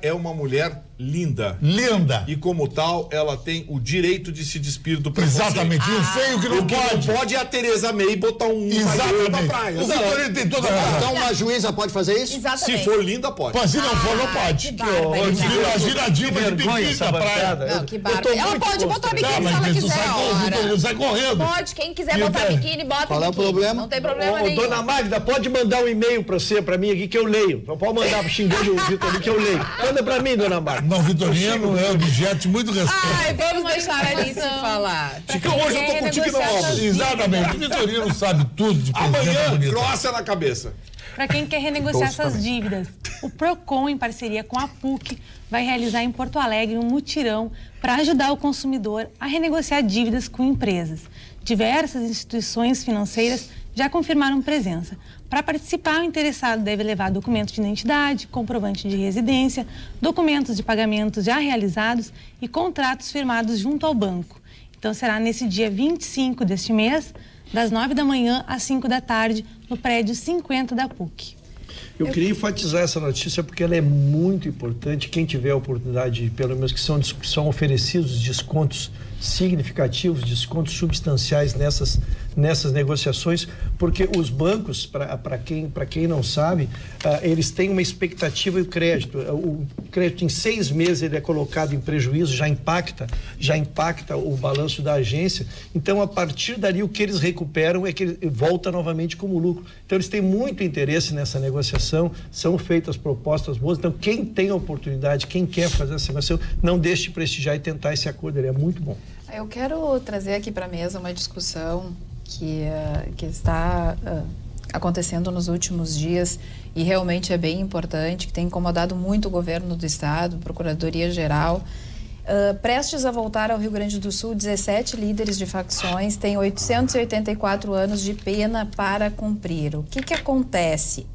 É uma mulher linda. Linda. E como tal, ela tem o direito de se despir do preconceito. Exatamente. E o feio que não pode. Não pode é a Tereza May botar um Exatamente. na praia. O Vitorino tem toda a razão. Então uma juíza pode fazer isso? Exatamente. Se for linda, pode. Mas se não for, não pode. barbaridade. Imagina a Dilma de biquíni na praia. Não, que barba. Ela pode botar biquíni se ela mas tu quiser. o Vitorino sai correndo. Pode, quem quiser botar biquíni, bota Qual é o biquíni. problema? Não tem problema Ô, nenhum. dona Magda, pode mandar um e-mail pra mim aqui que eu leio. Não pode mandar pro xingando o Vitorino que eu leio. Manda pra mim, dona Magda. Não, Vitorino é objeto de muito respeito. Ai, vamos deixar a Alice falar. Chicão, hoje eu tô contigo na obra. Exatamente. O Vitorino sabe tudo de presidente Amanhã, bonita. Croácia na cabeça. Para quem quer renegociar essas dívidas, o Procon, em parceria com a PUC, vai realizar em Porto Alegre um mutirão para ajudar o consumidor a renegociar dívidas com empresas. Diversas instituições financeiras já confirmaram presença. Para participar, o interessado deve levar documento de identidade, comprovante de residência, documentos de pagamentos já realizados e contratos firmados junto ao banco. Então, será nesse dia 25 deste mês, das 9 da manhã às 5 da tarde, no prédio 50 da PUC. Eu queria enfatizar essa notícia porque ela é muito importante. Quem tiver a oportunidade, pelo menos que são oferecidos descontos significativos, descontos substanciais nessas negociações, porque os bancos, para quem não sabe, eles têm uma expectativa de crédito. O crédito em 6 meses ele é colocado em prejuízo, já impacta o balanço da agência. Então, a partir dali, o que eles recuperam é que ele volta novamente como lucro. Então, eles têm muito interesse nessa negociação, são feitas propostas boas. Então, quem tem a oportunidade, quem quer fazer essa negociação, não deixe de prestigiar e tentar esse acordo, ele é muito bom. Eu quero trazer aqui para a mesa uma discussão que está acontecendo nos últimos dias e realmente é bem importante, que tem incomodado muito o governo do estado, Procuradoria-Geral. Prestes a voltar ao Rio Grande do Sul, 17 líderes de facções têm 884 anos de pena para cumprir. O que acontece?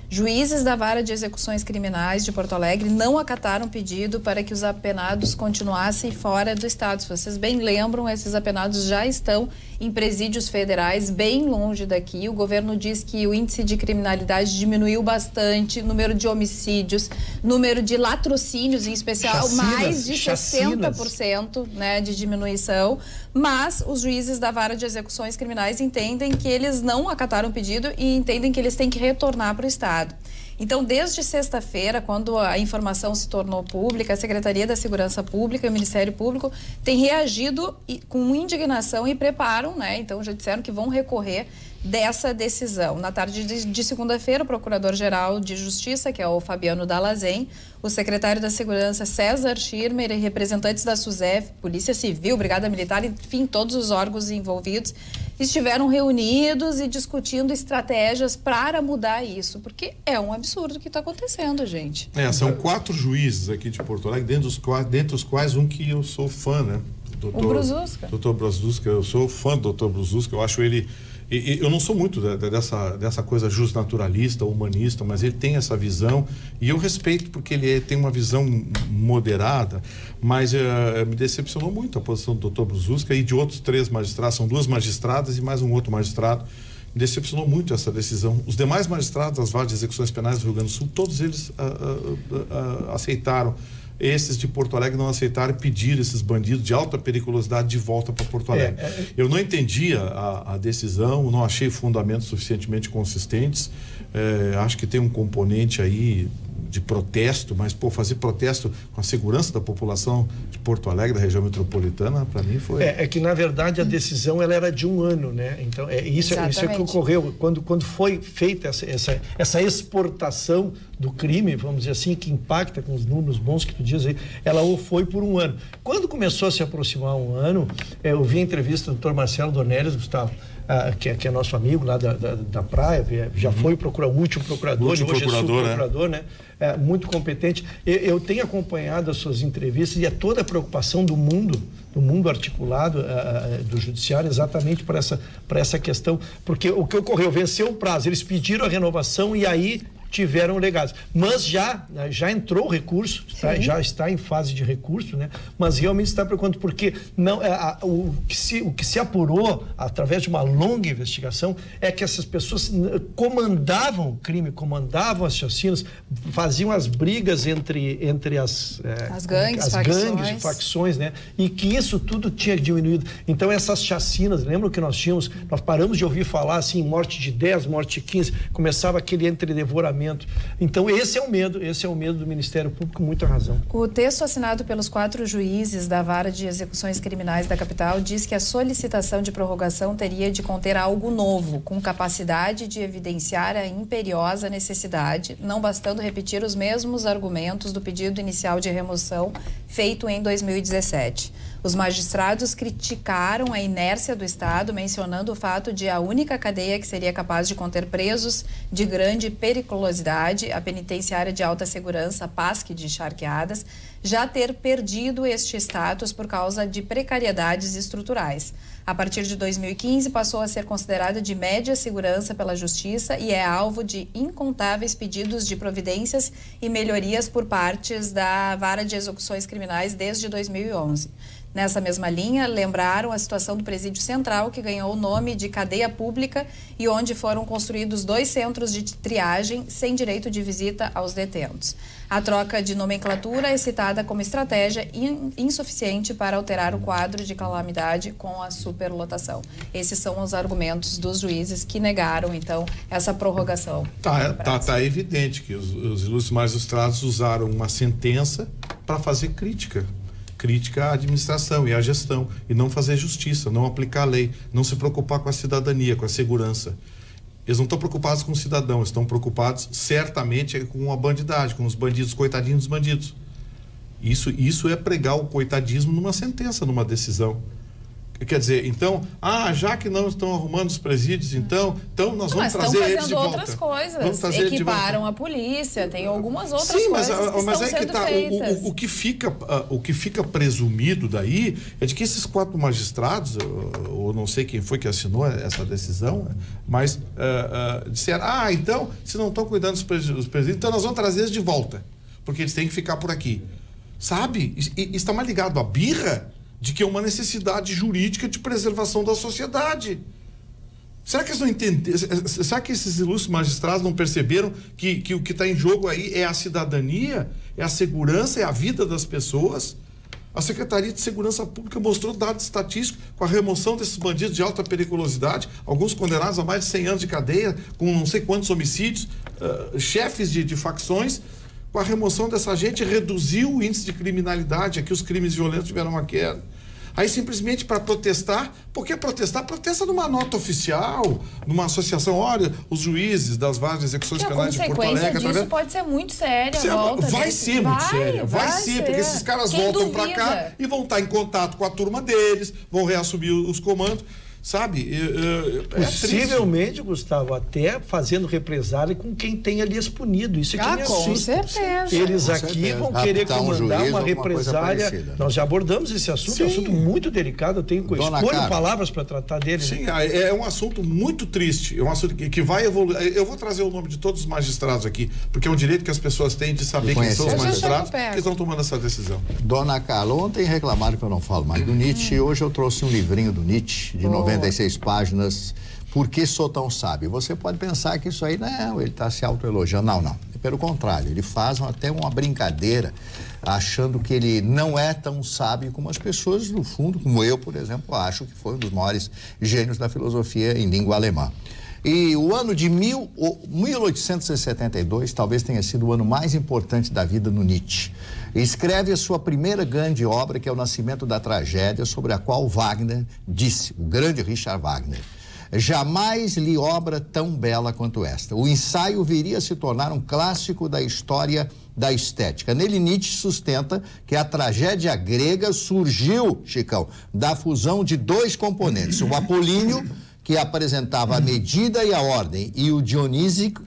Juízes da Vara de Execuções Criminais de Porto Alegre não acataram pedido para que os apenados continuassem fora do estado. Se vocês bem lembram, esses apenados já estão em presídios federais, bem longe daqui. O governo diz que o índice de criminalidade diminuiu bastante, número de homicídios, número de latrocínios, em especial, mais de 60%, né, de diminuição. Mas os juízes da Vara de Execuções Criminais entendem que eles não acataram o pedido e entendem que eles têm que retornar para o Estado. Então, desde sexta-feira, quando a informação se tornou pública, a Secretaria da Segurança Pública e o Ministério Público têm reagido com indignação e preparam, né? Então, já disseram que vão recorrer dessa decisão. Na tarde de segunda-feira, o Procurador-Geral de Justiça, que é o Fabiano Dall'Azen, o secretário da Segurança, César Schirmer, e representantes da SUSEF, Polícia Civil, Brigada Militar, enfim, todos os órgãos envolvidos, estiveram reunidos e discutindo estratégias para mudar isso, porque é um absurdo o que está acontecendo, gente. São 4 juízes aqui de Porto Alegre, dentre os quais um que eu sou fã, né? O Brzuska. Doutor Brzuska, eu sou fã do doutor Brzuska, eu acho ele... Eu não sou muito dessa coisa justnaturalista, humanista, mas ele tem essa visão e eu respeito porque ele tem uma visão moderada, mas me decepcionou muito a posição do doutor Brzuska e de outros 3 magistrados, são 2 magistradas e mais um outro magistrado. Me decepcionou muito essa decisão. Os demais magistrados das varas de execuções penais do Rio Grande do Sul, todos eles aceitaram. Esses de Porto Alegre não aceitaram pedir esses bandidos de alta periculosidade de volta para Porto Alegre. Eu não entendia a decisão, não achei fundamentos suficientemente consistentes. Acho que tem um componente aí de protesto, mas fazer protesto com a segurança da população de Porto Alegre, da região metropolitana, para mim foi... É que na verdade a decisão ela era de 1 ano, né? Então isso é que ocorreu quando foi feita essa exportação do crime, vamos dizer assim, que impacta com os números bons que tu diz aí, ela foi por 1 ano. Quando começou a se aproximar 1 ano, eu vi a entrevista do Dr. Marcelo Dornelles, Gustavo, que é nosso amigo lá da praia, já foi o último procurador, hoje é subprocurador, né? Muito competente. Eu tenho acompanhado as suas entrevistas e toda a preocupação do mundo articulado do judiciário exatamente para essa questão, porque o que ocorreu, venceu o prazo, eles pediram a renovação e aí tiveram legados, mas já entrou o recurso, tá? Já está em fase de recurso, né? Mas realmente está preocupante porque não, o que se apurou através de uma longa investigação é que essas pessoas comandavam o crime, comandavam as chacinas, faziam as brigas entre as gangues, facções, né? E que isso tudo tinha diminuído. Então essas chacinas, lembram que nós paramos de ouvir falar assim, morte de 10, morte de 15, começava aquele entredevoramento. Então esse é o medo do Ministério Público, com muita razão. O texto assinado pelos 4 juízes da Vara de Execuções Criminais da capital diz que a solicitação de prorrogação teria de conter algo novo, com capacidade de evidenciar a imperiosa necessidade, não bastando repetir os mesmos argumentos do pedido inicial de remoção feito em 2017. Os magistrados criticaram a inércia do Estado, mencionando o fato de a única cadeia que seria capaz de conter presos de grande periculosidade, a penitenciária de alta segurança, PASC de Charqueadas, já ter perdido este status por causa de precariedades estruturais. A partir de 2015, passou a ser considerada de média segurança pela Justiça e é alvo de incontáveis pedidos de providências e melhorias por partes da Vara de Execuções Criminais desde 2011. Nessa mesma linha, lembraram a situação do Presídio Central, que ganhou o nome de cadeia pública e onde foram construídos 2 centros de triagem sem direito de visita aos detentos. A troca de nomenclatura é citada como estratégia insuficiente para alterar o quadro de calamidade com a superlotação. Esses são os argumentos dos juízes que negaram, então, essa prorrogação. Tá evidente que os ilustres magistrados usaram uma sentença para fazer crítica à administração e à gestão, e não fazer justiça, não aplicar a lei, não se preocupar com a cidadania, com a segurança. Eles não estão preocupados com o cidadão, estão preocupados certamente com a bandidagem, com os bandidos, coitadinhos dos bandidos. Isso é pregar o coitadismo numa sentença, numa decisão. Quer dizer, então, já que não estão arrumando os presídios, então nós vamos trazer eles de volta. Mas estão fazendo outras coisas, equiparam a polícia, tem algumas outras coisas que estão sendo feitas. O que fica presumido daí é de que esses 4 magistrados, ou não sei quem foi que assinou essa decisão, mas disseram, então, se não estão cuidando dos presídios, então nós vamos trazer eles de volta, porque eles têm que ficar por aqui. Sabe? Isso está mais ligado à birra de que é uma necessidade jurídica de preservação da sociedade. Será que eles não entenderam? Será que esses ilustres magistrados não perceberam que o que está em jogo aí é a cidadania, é a segurança, é a vida das pessoas? A Secretaria de Segurança Pública mostrou dados estatísticos com a remoção desses bandidos de alta periculosidade, alguns condenados a mais de 100 anos de cadeia, com não sei quantos homicídios, chefes de facções. Com a remoção dessa gente, reduziu o índice de criminalidade, aqui os crimes violentos tiveram uma queda. Aí simplesmente para protestar, por que protestar? Protesta numa nota oficial, numa associação. Olha, os juízes das várias execuções penais de Porto Alegre... A consequência disso pode ser muito séria. Vai ser muito séria, vai ser, porque esses caras voltam para cá e vão estar em contato com a turma deles, vão reassumir os comandos. Sabe? Possivelmente, Gustavo, até fazendo represália com quem tem ali expunido. Isso é que me assusta. Com certeza. Eles aqui vão querer comandar uma represália. Nós já abordamos esse assunto, é um assunto muito delicado. Eu escolho palavras para tratar dele. Sim, é um assunto muito triste. É um assunto que vai evoluir. Eu vou trazer o nome de todos os magistrados aqui, porque é um direito que as pessoas têm de saber quem são os magistrados que estão tomando essa decisão. Dona Carla, ontem reclamaram que eu não falo mais do Nietzsche, e hoje eu trouxe um livrinho do Nietzsche, de 96 páginas, Por que sou tão sábio? Você pode pensar que isso aí, não, ele está se autoelogiando. Não. Pelo contrário, ele faz até uma brincadeira, achando que ele não é tão sábio como as pessoas, no fundo, como eu, por exemplo, acho que foi um dos maiores gênios da filosofia em língua alemã. E o ano de 1872 talvez tenha sido o ano mais importante da vida do Nietzsche. Escreve a sua primeira grande obra, que é O Nascimento da Tragédia, sobre a qual Wagner disse, o grande Richard Wagner: jamais li obra tão bela quanto esta. O ensaio viria a se tornar um clássico da história da estética. Nele, Nietzsche sustenta que a tragédia grega surgiu, Chicão, da fusão de dois componentes: o apolíneo, que apresentava a medida e a ordem, e o dionisíaco,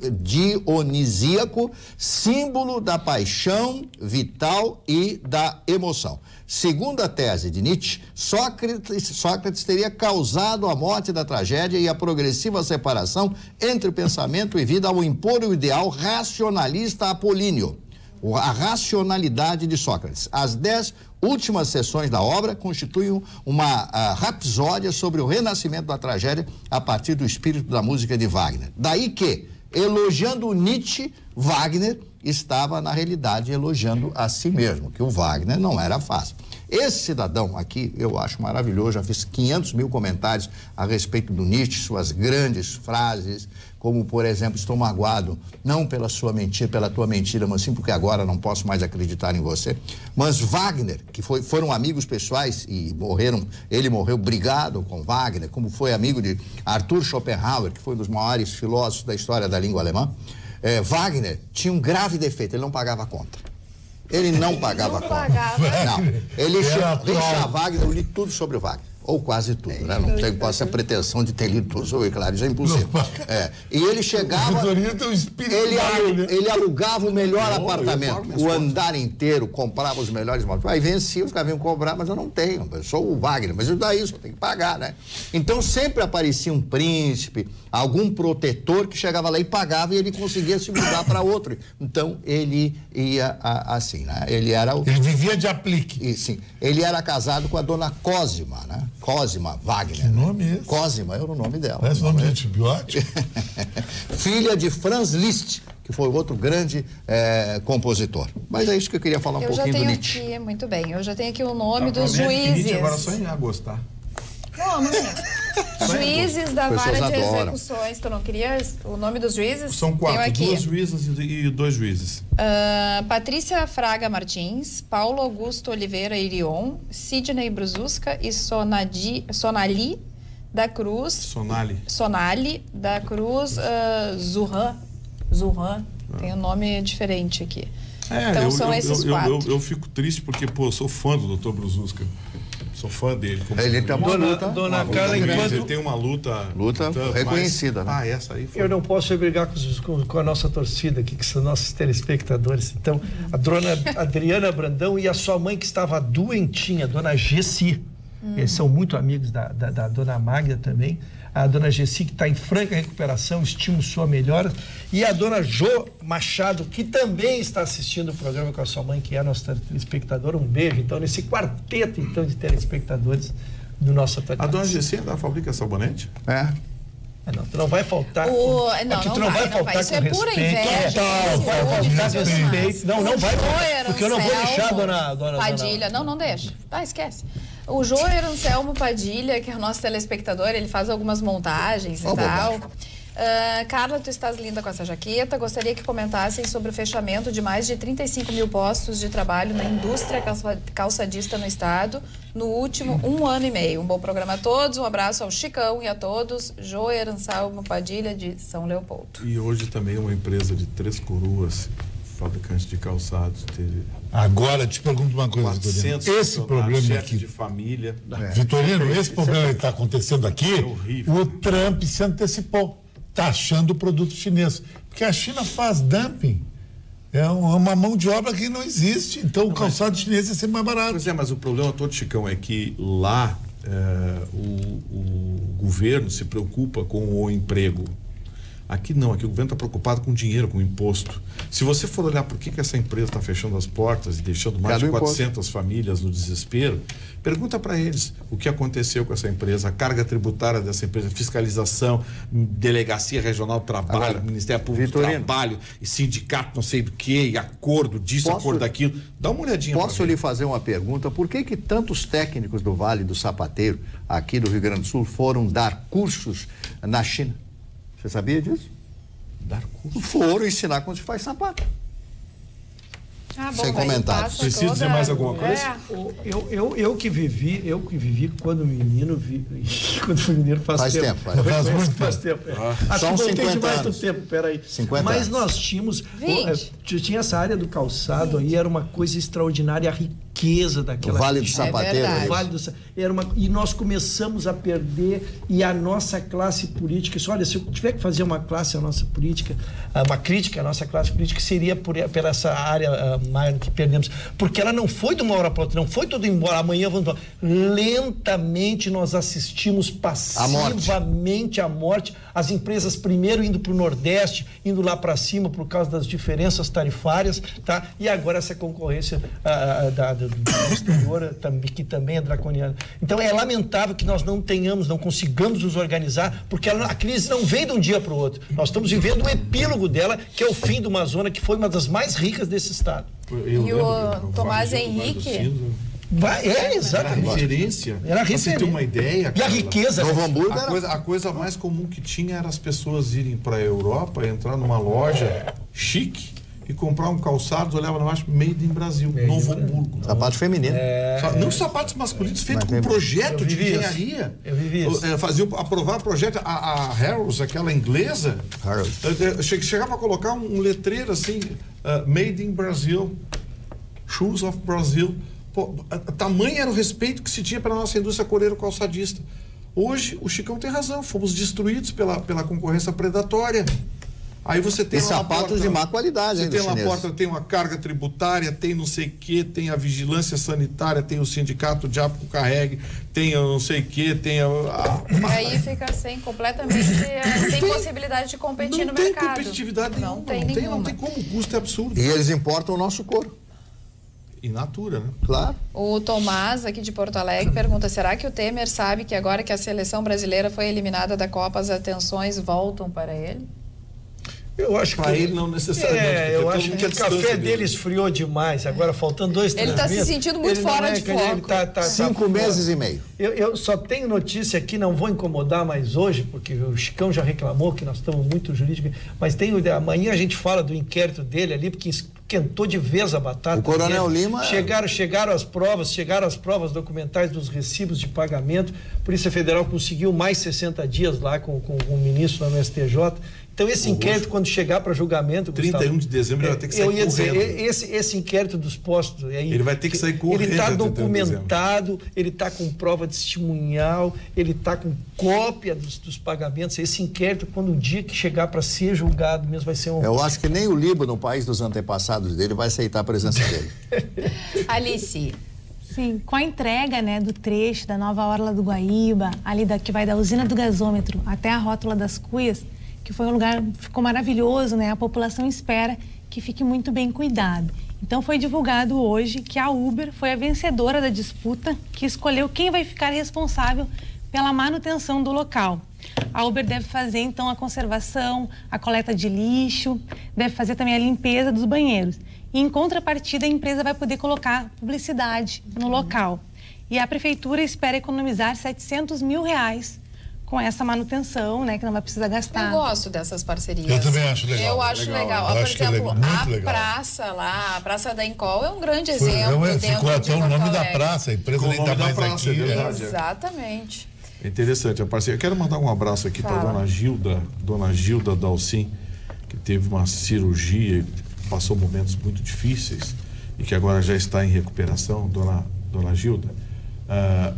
símbolo da paixão vital e da emoção. Segundo a tese de Nietzsche, Sócrates teria causado a morte da tragédia e a progressiva separação entre o pensamento e vida ao impor o ideal racionalista apolíneo, a racionalidade de Sócrates. As 10 últimas sessões da obra constituem uma rapsódia sobre o renascimento da tragédia a partir do espírito da música de Wagner. Daí que, elogiando Nietzsche, Wagner estava, na realidade, elogiando a si mesmo, que o Wagner não era fácil. Esse cidadão aqui, eu acho maravilhoso, já fiz 500 mil comentários a respeito do Nietzsche, suas grandes frases, como, por exemplo, estou magoado, não pela sua mentira, pela tua mentira, mas sim porque agora não posso mais acreditar em você. Mas Wagner, que foram amigos pessoais e ele morreu brigado com Wagner, como foi amigo de Arthur Schopenhauer, que foi um dos maiores filósofos da história da língua alemã. Wagner tinha um grave defeito, ele não pagava a conta. Ele não pagava conta. Não. Richard Wagner, eu li tudo sobre o Wagner. Ou quase tudo, né? Não tenho quase a pretensão de ter lido tudo sobre, claro, isso é impossível. E ele chegava... Ele alugava o melhor apartamento, o andar inteiro, comprava os melhores móveis. Aí vencia, os caras vinham cobrar, mas eu não tenho, eu sou o Wagner, mas isso daí, só tem que pagar, né? Então sempre aparecia um príncipe, algum protetor que chegava lá e pagava, e ele conseguia se mudar para outro. Então ele ia assim, né? Ele vivia de aplique. Sim. Ele era casado com a dona Cosima, né? Cosima Wagner. Que nome é esse? Cosima era o nome dela. Parece nome de antibiótico. Filha de Franz Liszt, que foi outro grande compositor. Mas é isso que eu queria falar um pouquinho do Nietzsche. Aqui, muito bem, eu já tenho aqui o nome dos juízes. Agora só em gostar. Não, juízes da vara de execuções. Tu não querias o nome dos juízes? São 4, 2 juízas e 2 juízes. Patrícia Fraga Martins, Paulo Augusto Oliveira Irion, Sidney Bruzuska e Sonali da Cruz. Sonali da Cruz Zurran. Tem um nome diferente aqui. Então são esses 4. Eu fico triste porque, eu sou fã do Dr. Bruzuska. Sou fã dele. Ele tem uma luta. Dona Carla, ele tem uma luta reconhecida, né? Essa aí foi. Eu não posso brigar com a nossa torcida aqui, que são nossos telespectadores. Então, a dona Adriana Brandão e a sua mãe, que estava doentinha, dona Gessi. Eles são muito amigos da dona Magda também. a dona Gessi, que está em franca recuperação, estimo sua melhora, e a dona Jo Machado, que também está assistindo o programa com a sua mãe, que é a nossa telespectadora. Um beijo, então, nesse quarteto, então, de telespectadores do nosso Atlético. A dona Gessi da fabrica sabonete? Não, tu não vai faltar. Não vai faltar. Isso é pura inveja. Vai faltar respeito. Não vai. Porque eu não vou deixar a dona Padilha. Não deixa. Esquece. O Joer Anselmo Padilha, que é o nosso telespectador, ele faz algumas montagens e tal. Carla, tu estás linda com essa jaqueta. Gostaria que comentassem sobre o fechamento de mais de 35 mil postos de trabalho na indústria calçadista no estado no último 1 ano e meio. Um bom programa a todos, um abraço ao Chicão e a todos. Joer Anselmo Padilha, de São Leopoldo. E hoje também uma empresa de Três Coroas, fabricante de calçados, teve... Agora, te pergunto uma coisa, Vitorino. Esse problema aqui... de família... Vitorino, esse problema que está acontecendo aqui, o Trump se antecipou, taxando o produto chinês. Porque a China faz dumping. É uma mão de obra que não existe. Então, o calçado chinês ia ser mais barato. Pois é, mas o problema todo, Chicão, é que lá o governo se preocupa com o emprego. Aqui não, aqui o governo está preocupado com dinheiro, com imposto. Se você for olhar por que essa empresa está fechando as portas e deixando mais de 400 famílias no desespero, pergunta para eles o que aconteceu com essa empresa, a carga tributária dessa empresa, fiscalização, Delegacia Regional do Trabalho, agora, Ministério Público do Trabalho, e sindicato não sei do que, e acordo disso, acordo daquilo. Dá uma olhadinha. Posso lhe fazer uma pergunta? Por que tantos técnicos do Vale do Sapateiro, aqui do Rio Grande do Sul, foram dar cursos na China? Você sabia disso? Dar curso? Foram ensinar como se faz sapato. Sem comentários. Precisa dizer mais alguma coisa? Eu que vivi quando menino, quando fui menino faz tempo. Faz tempo. Acho são que voltei 50 demais anos. do tempo, peraí. 50 Mas anos. nós tínhamos, tinha essa área do calçado aí, era uma coisa extraordinária, a riqueza daquela... O Vale do Sapateiro. E nós começamos a perder, e a nossa classe política, olha, se eu tiver que fazer uma classe à nossa política, uma crítica à nossa classe política, seria por essa área maior que perdemos, porque ela não foi de uma hora para outra, não foi tudo embora, amanhã vamos embora. Lentamente nós assistimos passivamente à morte, as empresas primeiro indo para o Nordeste, indo lá para cima por causa das diferenças tarifárias, tá? E agora essa concorrência do exterior, que também é draconiana. Então é lamentável que nós não consigamos nos organizar, porque a crise não vem de um dia para o outro. Nós estamos vivendo um epílogo dela, que é o fim de uma zona que foi uma das mais ricas desse estado. E o Tomás Henrique... Exatamente. Era referência. Pra você ter uma ideia. E a riqueza. Novo Hamburgo a coisa mais comum que tinha era as pessoas irem para a Europa, entrar numa loja chique e comprar um calçado, olhava baixo, made in Brasil, Novo Hamburgo. Sapato feminino. Não sapatos masculinos, feito com projeto de engenharia. Eu vivi isso. Aprovar projeto. A Harrods, aquela inglesa, chegava a colocar um letreiro assim, made in Brazil, shoes of Brazil. Tamanho era o respeito que se tinha para a nossa indústria coreira calçadista. Hoje, o Chicão tem razão, fomos destruídos pela concorrência predatória. Aí você tem sapatos de má qualidade. Você tem lá na porta, tem uma carga tributária, tem não sei o que, tem a vigilância sanitária, tem o sindicato de Apo Carregue, tem não sei o que, tem Aí fica completamente sem possibilidade de competir no mercado. Não tem competitividade nenhuma. Não tem como, o custo é absurdo. E eles importam o nosso couro. In natura, né? Claro. O Tomás, aqui de Porto Alegre, pergunta: será que o Temer sabe que agora que a seleção brasileira foi eliminada da Copa, as atenções voltam para ele? Eu acho que ele não necessariamente. Eu acho que o café dele esfriou demais. Agora, faltando 2, 3 meses... Ele está se sentindo muito fora de foco. 5 meses e meio. Eu só tenho notícia aqui, não vou incomodar mais hoje, porque o Chicão já reclamou que nós estamos muito jurídicos, mas amanhã a gente fala do inquérito dele ali, porque esquentou de vez a batata. O Coronel Lima... Chegaram as provas documentais dos recibos de pagamento. A Polícia Federal conseguiu mais 60 dias lá com o ministro lá no STJ. Então, esse inquérito, quando chegar para julgamento... 31 de dezembro, ele vai ter que sair correndo. Eu ia dizer, esse inquérito dos postos... Ele vai ter que sair correndo. Ele está documentado, ele está com prova testemunhal, ele está com cópia dos pagamentos. Esse inquérito, quando o dia que chegar para ser julgado mesmo, vai ser um... Eu acho que nem o Líbano, no país dos antepassados dele, vai aceitar a presença dele. Alice, Sim, com a entrega, né, do trecho da nova Orla do Guaíba, ali que vai da usina do gasômetro até a rótula das Cuias, que foi um lugar, ficou maravilhoso, né? A população espera que fique muito bem cuidado. Então foi divulgado hoje que a Uber foi a vencedora da disputa, que escolheu quem vai ficar responsável pela manutenção do local. A Uber deve fazer então a conservação, a coleta de lixo, deve fazer também a limpeza dos banheiros. E em contrapartida a empresa vai poder colocar publicidade no local. E a prefeitura espera economizar R$700 mil com essa manutenção, né, que não vai precisar gastar. Eu gosto dessas parcerias. Eu também acho legal. Eu acho legal. Por exemplo, a praça lá, a Praça da Encol é um grande exemplo. Ficou até o nome da praça, a empresa nem está mais aqui. Exatamente. É interessante a parceria. Eu quero mandar um abraço aqui para dona Gilda Dalcin, que teve uma cirurgia, passou momentos muito difíceis e que agora já está em recuperação. Dona Gilda,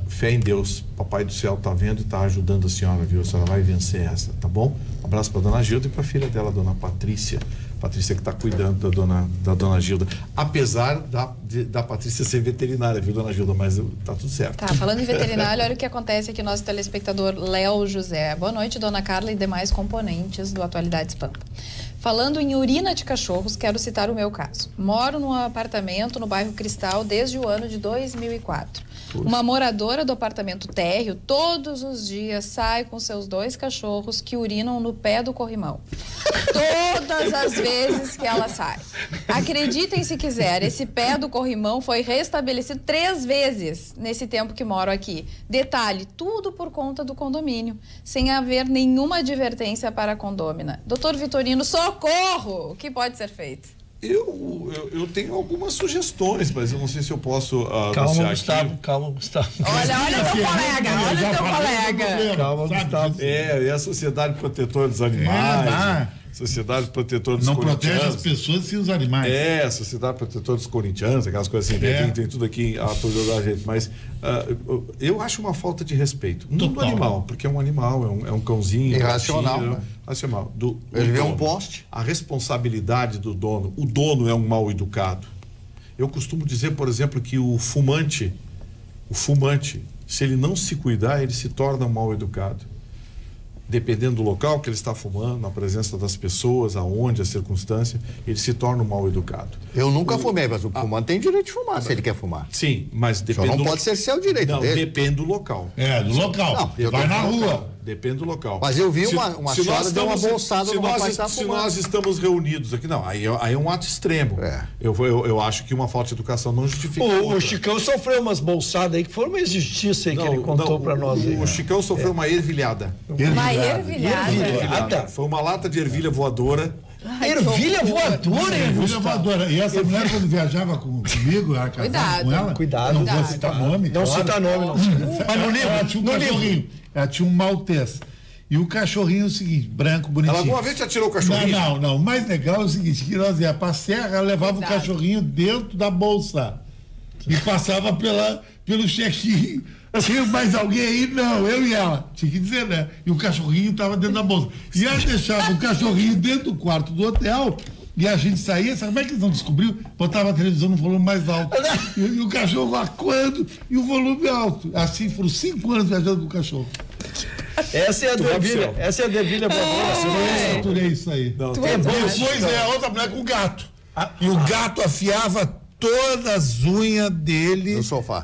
fé em Deus, Papai do Céu está vendo e está ajudando a senhora, viu? A senhora vai vencer essa, tá bom? Um abraço para dona Gilda e para a filha dela, dona Patrícia que está cuidando da dona Gilda, apesar da Patrícia ser veterinária, viu, dona Gilda, mas tá tudo certo. Tá, falando em veterinário, olha o que acontece aqui, nosso telespectador Léo José. Boa noite, dona Carla e demais componentes do Atualidades Pampa. Falando em urina de cachorros, quero citar o meu caso. Moro num apartamento no bairro Cristal desde o ano de 2004. Uma moradora do apartamento térreo, todos os dias sai com seus 2 cachorros que urinam no pé do corrimão. Todas as vezes que ela sai. Acreditem se quiser, esse pé do corrimão foi restabelecido 3 vezes nesse tempo que moro aqui. Detalhe, tudo por conta do condomínio, sem haver nenhuma advertência para a condômina. Doutor Vitorino, socorro! O que pode ser feito? Eu tenho algumas sugestões, mas eu não sei se eu posso calma, Gustavo, calma, Gustavo. Olha o teu colega. Calma, Gustavo. É a Sociedade Protetora dos Animais. Sociedade Protetora dos Corintianos. Não protege as pessoas e os animais. A Sociedade Protetora dos Corintianos, aquelas coisas assim, tem tudo aqui a toda a gente. Mas eu acho uma falta de respeito. Não do animal, porque é um animal, é um cãozinho. Irracional. Racional. Ele vê um poste. A responsabilidade do dono. O dono é um mal educado. Eu costumo dizer, por exemplo, que o fumante, se ele não se cuidar, ele se torna um mal educado. Dependendo do local que ele está fumando, na presença das pessoas, aonde, a circunstância, ele se torna um mal educado. Eu nunca fumei, mas o fumante tem direito de fumar, se ele quer fumar. Sim, mas depende. Só não pode ser seu direito dele. Depende do local. Do local. Não, vai na rua. Depende do local. Mas eu vi uma senhora deu uma bolsada no rapaz que tá fumando. Se nós estamos reunidos aqui, não, aí é um ato extremo. Eu acho que uma falta de educação não justifica. O Chicão sofreu umas bolsadas aí, que foi uma injustiça aí que ele contou pra nós. O Chicão sofreu uma ervilhada. Uma ervilhada? Foi uma lata de ervilha voadora. Ervilha voadora? Ervilha voadora. E essa mulher, quando viajava comigo, era casada com ela. Cuidado. Não vou citar nome. Não cita nome, não. Mas no livro, ela tinha um cachorrinho. Ela tinha um maltês. E o cachorrinho é o seguinte, branco, bonitinho. Ela alguma vez já tirou o cachorrinho? Não. O mais legal é o seguinte, que nós ia pra serra, ela levava o cachorrinho dentro da bolsa. E passava pelo check-in. Tinha mais alguém aí? Não, eu e ela. Tinha que dizer, né? E o cachorrinho estava dentro da bolsa. E ela deixava o cachorrinho dentro do quarto do hotel. E a gente saía, sabe como é que eles não descobriram? Botava a televisão no volume mais alto. E o cachorro acuando e o volume alto. Assim foram 5 anos viajando com o cachorro. Essa é a Dervilha. Essa é a Dervilha Eu saturei isso aí. Depois é a outra mulher com o gato. E o gato afiava todas as unhas dele no sofá.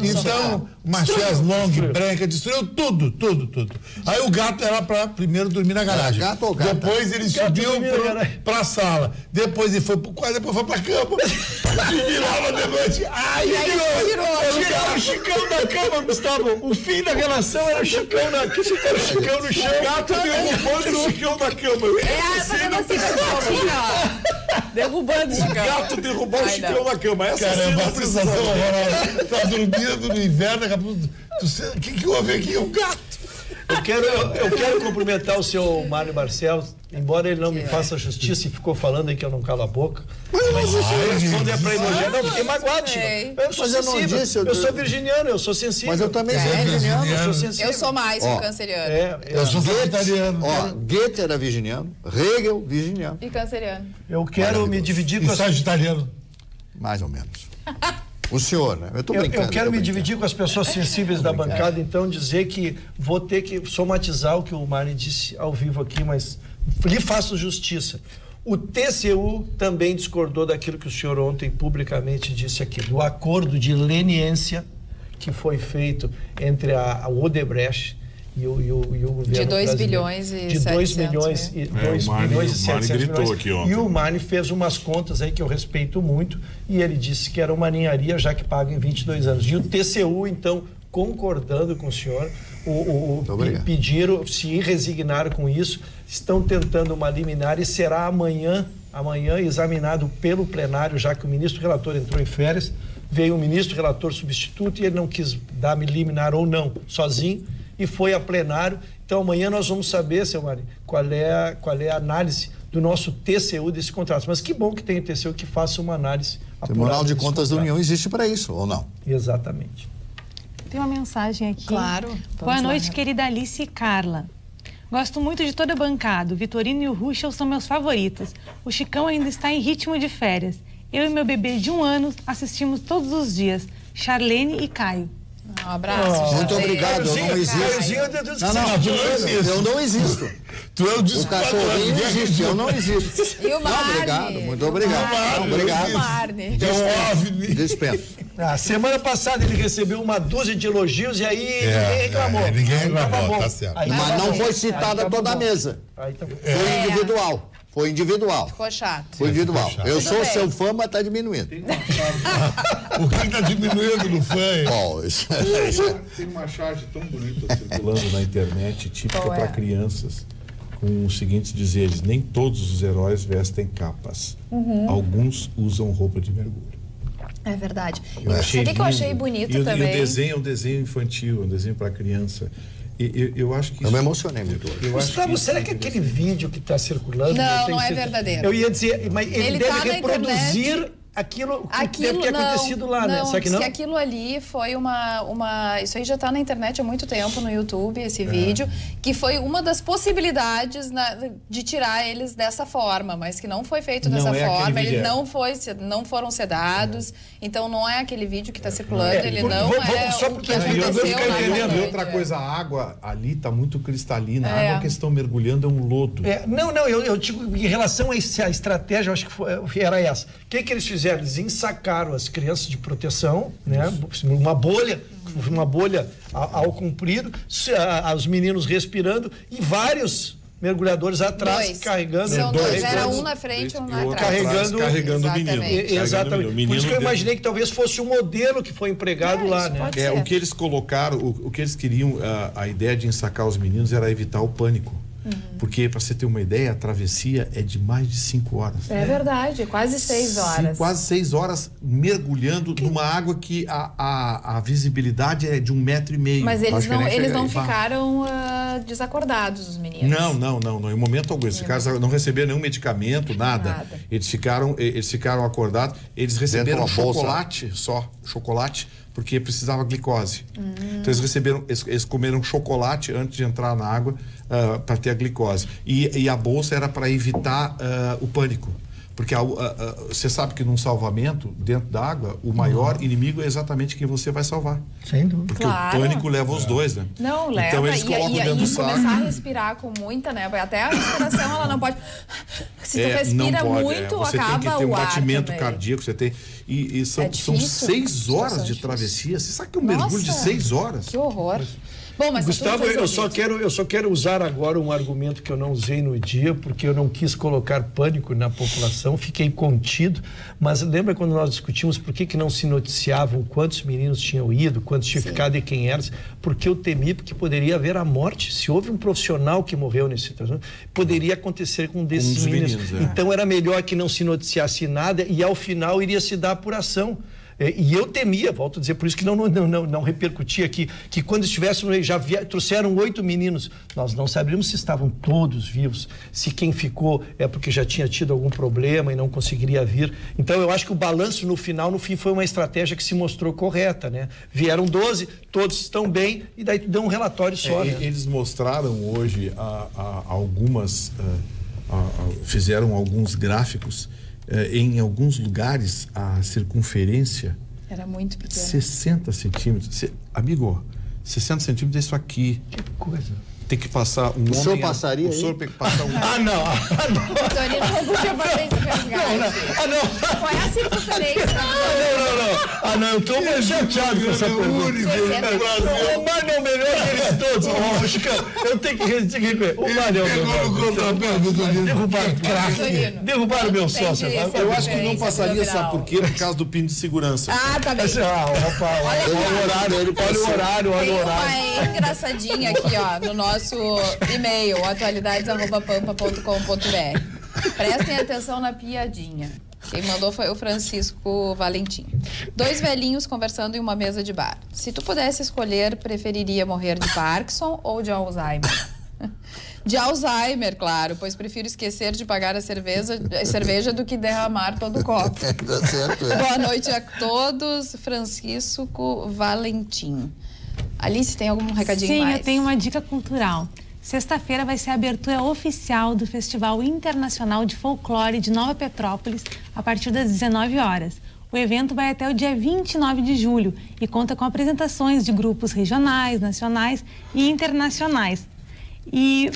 Então, uma chaise longue, branca, destruiu tudo. Aí o gato era para primeiro dormir na garagem. Depois ele subiu para a sala. Depois ele foi pro quarto, depois foi para a cama. E virava de noite. Aí tirou o Chicão da cama, Gustavo. O fim da relação era o Chicão no chão. O gato derrubando o Chicão da cama. Derrubando o Chicão. O gato derrubou o Chicão na cama. Essa é uma sensação horrorosa. Tá dormindo no inverno, daqui a pouco. O que houve aqui? Um gato. Eu quero cumprimentar o seu Mário Barcelos, embora ele não me faça justiça e ficou falando aí que eu não calo a boca. Mas eu responder pra elogiar. Não, fiquei magoado, Chico. Eu sou sensível. Eu sou virginiano, eu sou sensível. Mas eu também sou virginiano. Eu sou sensível. Eu sou mais um canceriano. Eu sou vegetariano. Goethe era virginiano, Hegel, virginiano. E canceriano. Eu quero me dividir com sagitariano. Mais ou menos. O senhor, né? Eu tô brincando. Eu quero me dividir com as pessoas sensíveis da bancada, então dizer que vou ter que somatizar o que o Marne disse ao vivo aqui, mas lhe faço justiça. O TCU também discordou daquilo que o senhor ontem publicamente disse aqui, do acordo de leniência que foi feito entre a Odebrecht e o governo de 2 brasileiro. bilhões e de 2 milhões e 2 bilhões e 700 milhões. Aqui ontem. E o Marne fez umas contas aí que eu respeito muito e ele disse que era uma ninharia já que paga em 22 anos. E o TCU, então, concordando com o senhor, pediram, se resignaram com isso, estão tentando uma liminar e será amanhã examinado pelo plenário, já que o ministro relator entrou em férias, veio o ministro relator substituto e ele não quis dar liminar ou não, sozinho, e foi a plenário. Então amanhã nós vamos saber, seu Mário, qual é a análise do nosso TCU desse contrato. Mas que bom que tem o TCU que faça uma análise apurada. O Tribunal de Contas da União existe para isso, ou não? Exatamente. Tem uma mensagem aqui. Claro. Boa noite, querida Alice e Carla. Gosto muito de toda a bancada. O Vitorino e o Ruschel são meus favoritos. O Chicão ainda está em ritmo de férias. Eu e meu bebê de 1 ano assistimos todos os dias. Charlene e Caio. Um abraço. Muito obrigado, eu não existo. Eu não existo. Tu é o O cachorrinho existe, eu não existo. E o Marne? Obrigado, muito obrigado. Obrigado. O Marne. Dispenso. Semana passada ele recebeu uma dúzia de elogios e aí ninguém reclamou. Ninguém reclamou, tá certo. Mas não foi citada toda a mesa. Foi individual. Foi individual. Ficou chato. Foi individual. Eu sou seu fã, mas tá diminuindo. O que tá diminuindo no fã? Tem uma charge tão bonita circulando na internet, típica para crianças, com os seguintes dizeres: nem todos os heróis vestem capas. Alguns usam roupa de mergulho. É verdade. Sabe o que eu achei bonito também? E o desenho é um desenho infantil, um desenho para criança. Eu acho que eu me emocionei muito. Gustavo, será que aquele vídeo que está circulando... Não é verdadeiro. Eu ia dizer, mas ele deve reproduzir aquilo que deve ter acontecido lá, né? Será que não? Que aquilo ali foi isso aí já está na internet há muito tempo, no YouTube, esse vídeo, que foi uma das possibilidades de tirar eles dessa forma, mas que não foi feito dessa forma, eles não foram sedados, então não é aquele vídeo que está circulando, ele não é o que aconteceu lá. E outra coisa, a água ali está muito cristalina, a água que estão mergulhando é um lodo. Eu digo, em relação a essa estratégia, eu acho que era essa. O que eles fizeram? Eles ensacaram as crianças de proteção, né? Uma bolha ao comprido, os meninos respirando e vários mergulhadores atrás carregando. Era um na frente e um atrás. Carregando o menino. Exatamente. Por isso que eu imaginei que talvez fosse o modelo que foi empregado lá, né? O que eles colocaram, o que eles queriam, a ideia de ensacar os meninos era evitar o pânico. Porque, para você ter uma ideia, a travessia é de mais de 5 horas. É verdade, quase 6 horas. Quase 6 horas mergulhando numa água que a visibilidade é de 1,5 metro. Mas eles não ficaram desacordados, os meninos? Não. Em momento algum. Esses caras não receberam nenhum medicamento, nada. Eles ficaram acordados. Eles receberam chocolate porque precisava glicose. Então eles comeram chocolate antes de entrar na água para ter a glicose. E a bolsa era para evitar o pânico. Porque você sabe que num salvamento, dentro da água, o maior inimigo é exatamente quem você vai salvar. Sem dúvida. Porque o pânico leva os dois, né? Não, leva. Então eles colocam dentro do saco. Começar a respirar com muita, né? Até a respiração, ela não pode... Se tu respira muito, você acaba tem que ter um o ar batimento também. Cardíaco, você tem... E são 6 horas de travessia. Você sabe que é um mergulho de 6 horas? Que horror. Bom, mas Gustavo, eu só quero usar agora um argumento que eu não usei no dia, porque eu não quis colocar pânico na população, fiquei contido, mas lembra quando nós discutimos por que não se noticiavam quantos meninos tinham ido, quantos tinham ficado e quem eram? Porque eu temi que poderia haver a morte. Se houve um profissional que morreu nesse transtorno, poderia acontecer com um desses meninos. Então era melhor que não se noticiasse nada e ao final iria se dar apuração. E eu temia, volto a dizer, por isso que não repercuti aqui, que quando estivéssemos, trouxeram 8 meninos, nós não sabíamos se estavam todos vivos, se quem ficou é porque já tinha tido algum problema e não conseguiria vir. Então eu acho que o balanço no fim foi uma estratégia que se mostrou correta, né? Vieram 12, todos estão bem, e daí deu um relatório só. Né? Eles mostraram hoje fizeram alguns gráficos. Em alguns lugares, a circunferência Era muito pequeno. 60 centímetros. Amigo, 60 centímetros é isso aqui. Que coisa. Tem que passar um homem... O senhor passaria? O senhor tem que passar um... Não. Vitorino não podia fazer esse resgate. Não. Qual é a circunferência? Não. Eu tô muito chateado com essa pergunta. O Mário é o melhor deles todos. Ô, Chicão, eu tenho que reconhecer. O Mário é o melhor. Derrubaram o meu sócio. Eu acho que não passaria, sabe por quê? Por causa do pino de segurança. Tá bem. Olha o horário. Tem uma engraçadinha aqui, ó, no nosso e-mail, atualidades@pampa.com.br. Prestem atenção na piadinha. Quem mandou foi o Francisco Valentim. 2 velhinhos conversando em uma mesa de bar. Se tu pudesse escolher, preferiria morrer de Parkinson ou de Alzheimer? De Alzheimer, claro, pois prefiro esquecer de pagar a cerveja do que derramar todo o copo. Tá certo, Boa noite a todos. Francisco Valentim. Alice, tem algum recadinho mais? Sim, eu tenho uma dica cultural. Sexta-feira vai ser a abertura oficial do Festival Internacional de Folclore de Nova Petrópolis, a partir das 19 horas. O evento vai até o dia 29 de julho e conta com apresentações de grupos regionais, nacionais e internacionais. E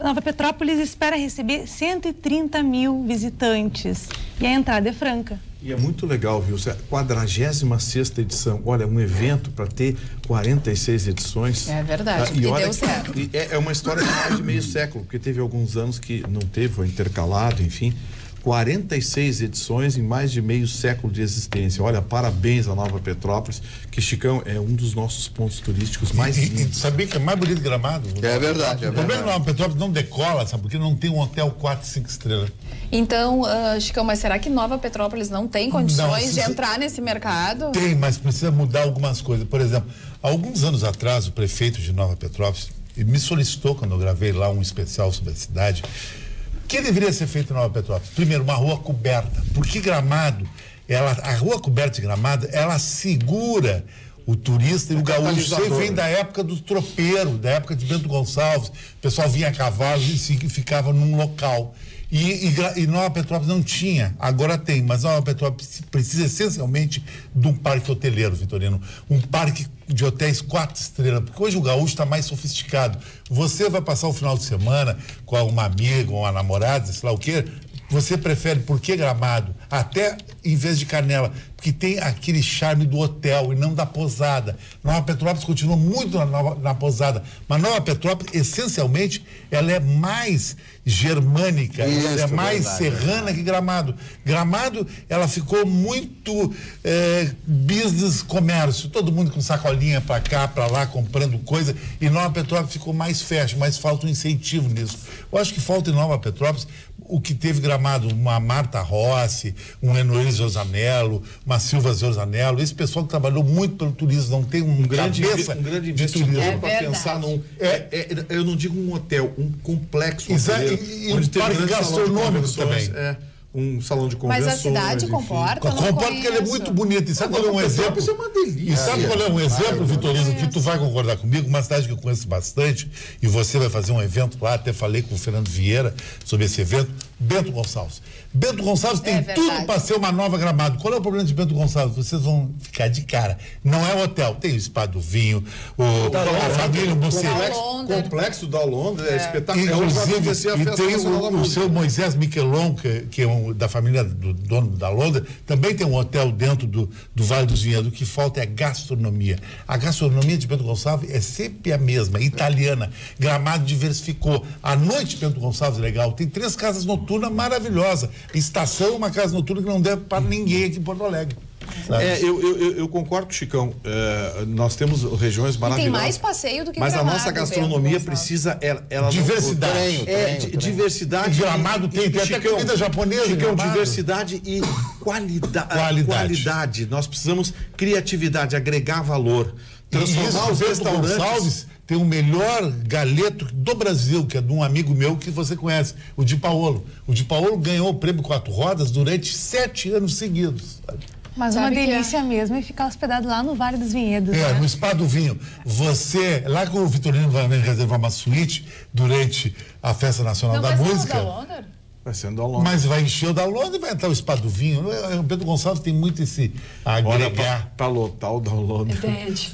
Nova Petrópolis espera receber 130 mil visitantes e a entrada é franca. E é muito legal, viu? 46ª edição. Olha, um evento para ter 46 edições. É verdade, e olha deu certo. É uma história de mais de meio século, porque teve alguns anos que não teve, foi intercalado, enfim. 46 edições em mais de meio século de existência. Olha, parabéns à Nova Petrópolis, que, Chicão, é um dos nossos pontos turísticos mais lindos. Sabia que é mais bonito Gramado? É verdade. O problema da Nova Petrópolis não decola, sabe? Porque não tem um hotel 4, 5 estrelas. Então, Chicão, mas será que Nova Petrópolis não tem condições de entrar nesse mercado? Tem, mas precisa mudar algumas coisas. Por exemplo, há alguns anos atrás, o prefeito de Nova Petrópolis me solicitou, quando eu gravei lá um especial sobre a cidade, o que deveria ser feito em Nova Petrópolis? Primeiro, uma rua coberta. Porque Gramado, a rua coberta de Gramado, ela segura o turista e o gaúcho. Isso vem da época do tropeiro, da época de Bento Gonçalves. O pessoal vinha a cavalo e ficava num local. E Nova Petrópolis não tinha, agora tem, mas Nova Petrópolis precisa essencialmente de um parque hoteleiro, Vitorino. Um parque de hotéis 4 estrelas, porque hoje o gaúcho está mais sofisticado. Você vai passar o final de semana com uma amiga, uma namorada, sei lá o quê. Você prefere, por que Gramado? Até em vez de Canela, porque tem aquele charme do hotel e não da pousada. Nova Petrópolis continua muito na pousada, mas Nova Petrópolis, essencialmente, ela é mais germânica, ela é mais serrana que Gramado. Gramado, ela ficou muito business, comércio, todo mundo com sacolinha para cá, para lá, comprando coisa, e Nova Petrópolis ficou mais fashion, mas falta um incentivo nisso. Eu acho que falta em Nova Petrópolis o que teve Gramado, uma Marta Rossi, um Enoir Zosanello, uma Silva Zosanello, esse pessoal que trabalhou muito pelo turismo, não tem um grande investimento para pensar num... eu não digo um hotel, um complexo hoteleiro, e um parque gastronômico também. Um salão de convenções. Mas a cidade comporta? Comporta porque ela é muito bonita. E sabe qual é um exemplo? Isso é uma delícia. E sabe qual é um exemplo, Vitorino, que tu vai concordar comigo? Uma cidade que eu conheço bastante, e você vai fazer um evento lá, até falei com o Fernando Vieira sobre esse evento, Bento Gonçalves. Bento Gonçalves tem tudo para ser uma nova Gramado. Qual é o problema de Bento Gonçalves? Vocês vão ficar de cara. Não é hotel. Tem o Spa do Vinho, a família, o complexo da Londres é espetacular. Inclusive, e tem o seu Moisés Miquelon, que é da família do dono da Londres, também tem um hotel dentro do Vale dos Vinhedos. O que falta é a gastronomia. A gastronomia de Bento Gonçalves é sempre a mesma, italiana. Gramado diversificou. A noite de Bento Gonçalves é legal. Tem 3 casas noturnas maravilhosas. Estação, uma casa noturna que não deve para ninguém aqui em Porto Alegre. Eu concordo com o Chicão. Nós temos regiões maravilhosas. E tem mais passeio do que Mas Gramado, a nossa gastronomia precisa... diversidade. Diversidade. Gramado tem até comida japonesa. Chicão, diversidade e qualidade. Nós precisamos criatividade, agregar valor. Transformar os restaurantes. Gonçalves tem o melhor galeto do Brasil, que é de um amigo meu que você conhece, o Di Paolo. O Di Paolo ganhou o prêmio 4 Rodas durante 7 anos seguidos. Mas uma delícia mesmo é ficar hospedado lá no Vale dos Vinhedos. Né? No Spa do Vinho. Você, lá com o Vitorino vai reservar uma suíte durante a Festa Nacional da Música. Da Londres? Vai ser no Downloader. Mas vai encher o Downloader e vai entrar o Spa do Vinho. O Pedro Gonçalves tem muito esse agregar. Para lotar o Downloader.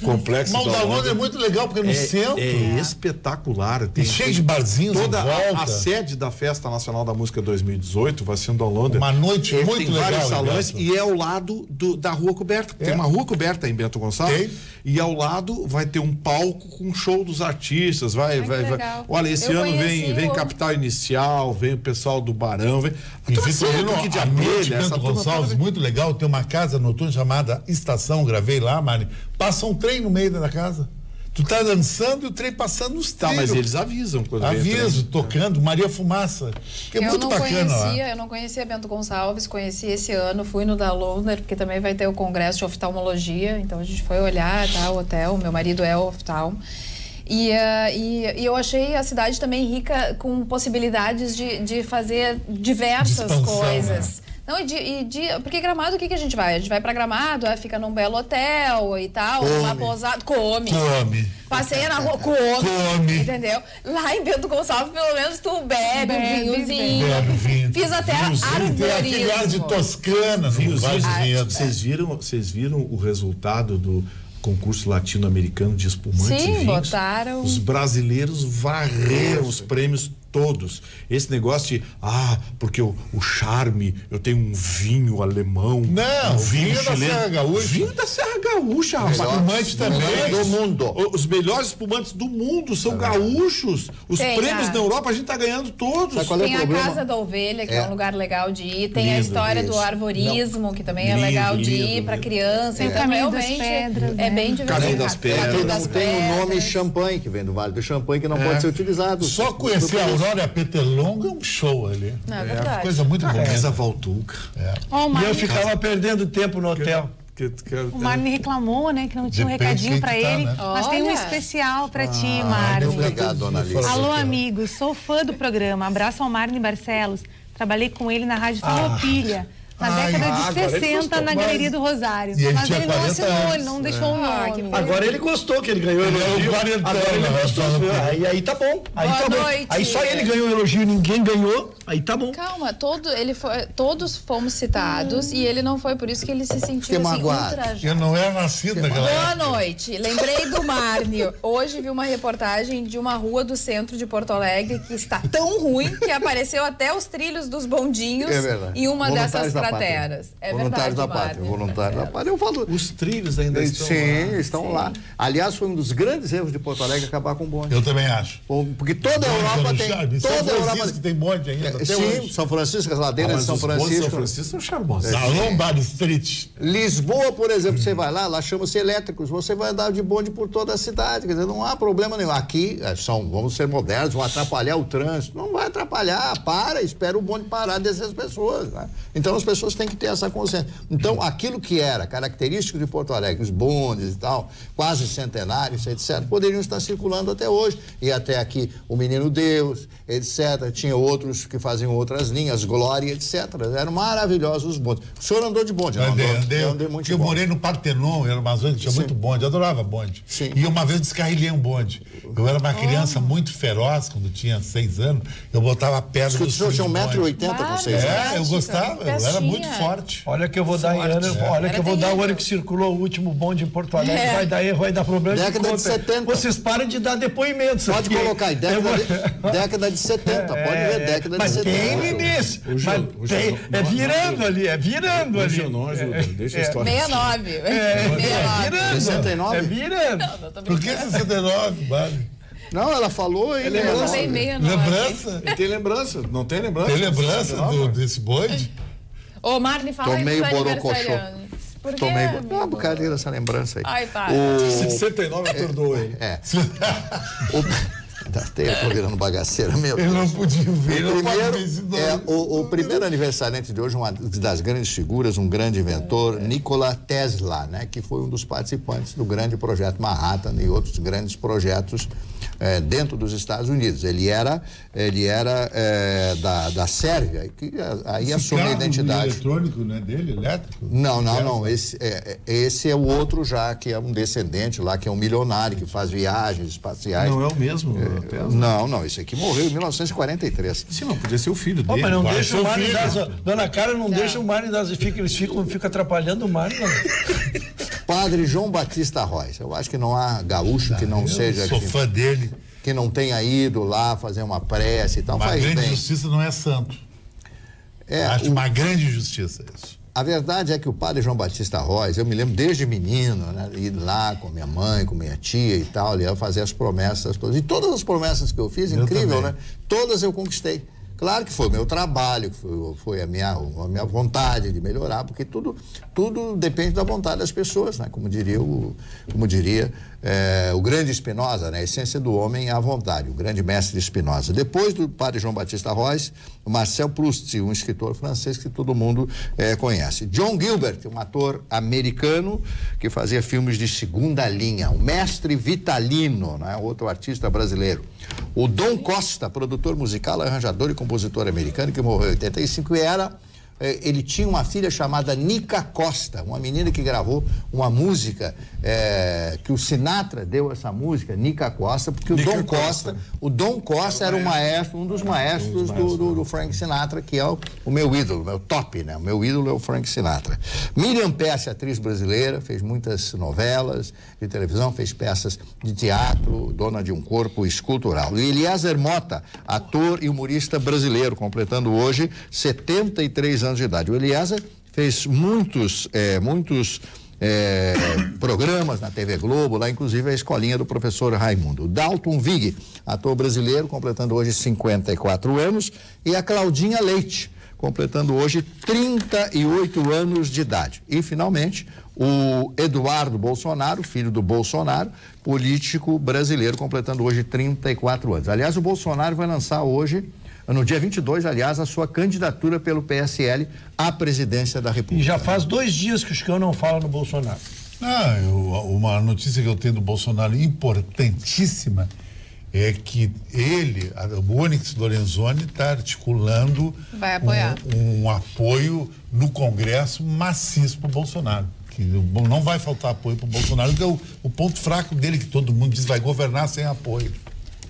Complexo. Mas o Downloader é muito legal, porque no centro. É espetacular. Tem cheio de barzinhos toda em volta. A sede da Festa Nacional da Música 2018 vai ser no Downloader. Uma noite muito tem legal. Vários salões e é ao lado da Rua Coberta. Tem uma Rua Coberta em Bento Gonçalves. E ao lado vai ter um palco com show dos artistas. Vai. Olha, esse ano vem Capital Inicial, vem o pessoal do Barão, vem. E Vitorino, a noite, Bento Gonçalves, muito legal, tem uma casa noturna chamada Estação, gravei lá, Mari, passa um trem no meio da casa. Tu tá dançando e o trem passando nos trilhos. Mas eles avisam quando Aviso, tocando, Maria Fumaça, que é muito bacana lá. Eu não conhecia Bento Gonçalves, conheci esse ano, fui no Downloader, porque também vai ter o congresso de oftalmologia, então a gente foi olhar, tá, o hotel, meu marido é oftalmo. E eu achei a cidade também rica com possibilidades de fazer diversas coisas. Né? Não, porque Gramado, o que a gente vai? A gente vai pra Gramado, fica num belo hotel e tal, numa pousada, come. Passeia na rua, come. Entendeu? Lá em Bento Gonçalves, pelo menos tu bebe um vinhozinho. Fiz até arborismo. Tem aquele ar de Toscana. Vocês viram o resultado do concurso latino-americano de espumante e vinhos? Sim, botaram. Os brasileiros varreram os prêmios todos. Esse negócio de, porque o charme, eu tenho um vinho alemão. Não, um vinho da Serra Gaúcha. Vinho da Serra Gaúcha, rapaz. Espumante também. Do mundo. Os melhores espumantes do mundo são gaúchos. Os prêmios da Europa a gente tá ganhando todos. Tem a Casa da Ovelha, que é um lugar legal de ir. Tem a história do arvorismo, que também é legal de ir para criança. Tem o Caminho das Pedras. É bem diversificado. Caminho das Pedras. Não tem o nome champanhe, que vem do Vale do Champanhe, que não pode ser utilizado. Só conhecer a Aurora Peterlonga é um show ali. Não, é verdade. Coisa muito boa. Essa Valtuca. E eu ficava perdendo tempo no hotel. O Marne reclamou, né, que não tinha um recadinho pra ele, né? mas tem um especial pra ti, Marne. Obrigado, dona Alice. Alô, amigos, sou fã do programa. Abraço ao Marne Barcelos. Trabalhei com ele na Rádio Farroupilha. Na década de 60, na Galeria do Rosário. Mas ele não assinou, ele não deixou o nome. Agora ele gostou que ele ganhou o elogio. Agora ele gostou. Aí tá bom. Aí só ele ganhou o elogio e ninguém ganhou. Aí tá bom. Calma, todos fomos citados e ele não foi, por isso que ele se sentiu assim, ultrajado. Eu não era nascido naquela época. Boa noite. Lembrei do Marne. Hoje vi uma reportagem de uma rua do centro de Porto Alegre que está tão ruim que apareceu até os trilhos dos bondinhos em uma dessas crateras. É verdade, Voluntários da Pátria. Eu falo. Os trilhos ainda estão lá. Sim, estão lá. Aliás, foi um dos grandes erros de Porto Alegre acabar com o bonde. Eu também acho. Porque toda a Europa tem. Toda a Europa tem bonde ainda. Sim, São Francisco, as ladeiras de São Francisco. São Francisco são charmosos. Na Lombard Street. Lisboa, por exemplo, você vai lá chama-se elétricos, você vai andar de bonde por toda a cidade, quer dizer, não há problema nenhum. Aqui, vamos ser modernos, vão atrapalhar o trânsito. Não vai atrapalhar, espera o bonde parar dessas pessoas, né? Então as pessoas têm que ter essa consciência. Então, aquilo que era característico de Porto Alegre, os bondes e tal, quase centenários, etc., poderiam estar circulando até hoje. E até aqui o Menino Deus, etc. Tinha outros que faziam outras linhas, Glória, etc. Eram maravilhosos os bondes. O senhor andou de bonde, não andei muito de bonde. Eu morei no Partenon, em Amazonas, tinha muito bonde, eu adorava bonde. Sim. E uma vez descarrilhei um bonde. Eu era uma criança muito feroz, quando tinha 6 anos, eu botava a perna do senhor tinha 1,80 m com 6 anos. Eu gostava, eu era muito forte. Olha que eu vou dar o ano que circulou o último bonde em Porto Alegre, vai dar erro, vai dar problema. Década de 70. Vocês parem de dar depoimentos. Pode colocar aí, década de 70, pode ver, década de 70. Mas quem me disse? É virando ali. Não ajuda, deixa a história. 69. É virando. 69? É virando. Por que 69, Bárbara? Não, ela falou aí. Lembrança? Tem lembrança, não tem lembrança? Tem lembrança desse bonde? Ô, Marne, fala aí dos aniversariantes. Tomei uma brincadeira essa lembrança aí. Ai, pai. 69 atordoou ele. Tô virando bagaceira mesmo. Ele não podia ver. O primeiro aniversariante de hoje, uma das grandes figuras, um grande inventor, Nikola Tesla, né, que foi um dos participantes do grande projeto Manhattan e outros grandes projetos dentro dos Estados Unidos. Ele era da Sérvia, que aí assume a identidade. Eletrônico, né, dele, elétrico? Não. Esse é o outro já, que é um descendente lá, que é um milionário, que faz viagens espaciais. Não é o mesmo? Não, esse aqui morreu em 1943. Sim, não podia ser o filho dele. Mas não deixa o Mário das... Dona Cara, não deixa o Mário das... Eles ficam atrapalhando o Mário. Padre João Batista Royce. Eu acho que não há gaúcho que não seja... Sou fã dele. Que não tenha ido lá fazer uma prece e tal. Uma grande justiça não é santo. Acho uma grande injustiça isso. A verdade é que o padre João Batista Royce, eu me lembro desde menino, né, ir lá com minha mãe, com minha tia e tal, ali, fazer as promessas todas. E todas as promessas que eu fiz, incrível, né? Todas eu conquistei. Claro que foi o meu trabalho, foi a minha vontade de melhorar, porque tudo depende da vontade das pessoas, né? Como diria o grande Spinoza, né? A essência do homem é a vontade, o grande mestre Spinoza. Depois do padre João Batista Royce, o Marcel Proust, um escritor francês que todo mundo conhece. John Gilbert, um ator americano que fazia filmes de segunda linha. O mestre Vitalino, né? Outro artista brasileiro. O Dom Costa, produtor musical, arranjador e compositor americano, que morreu em 85 e ele tinha uma filha chamada Nica Costa, uma menina que gravou uma música que o Sinatra deu essa música, Nica Costa, porque o Dom Costa era um dos maestros do Frank Sinatra, que é o meu ídolo, meu top, né? O meu ídolo é o Frank Sinatra. Miriam Pesce, atriz brasileira, fez muitas novelas de televisão, fez peças de teatro, dona de um corpo escultural. E Eliezer Mota, ator e humorista brasileiro, completando hoje 73 anos de idade. O Eliezer fez muitos programas na TV Globo, lá inclusive a escolinha do professor Raimundo. O Dalton Vig, ator brasileiro, completando hoje 54 anos, e a Claudinha Leite, completando hoje 38 anos de idade. E, finalmente, o Eduardo Bolsonaro, filho do Bolsonaro, político brasileiro, completando hoje 34 anos. Aliás, o Bolsonaro vai lançar hoje, no dia 22, aliás, a sua candidatura pelo PSL à presidência da República. E já faz 2 dias que o Chicão não fala no Bolsonaro. Uma notícia que eu tenho do Bolsonaro importantíssima é que o Onyx Lorenzoni está articulando um apoio no Congresso maciço para o Bolsonaro. Que não vai faltar apoio para o Bolsonaro, porque o ponto fraco dele, que todo mundo diz, vai governar sem apoio.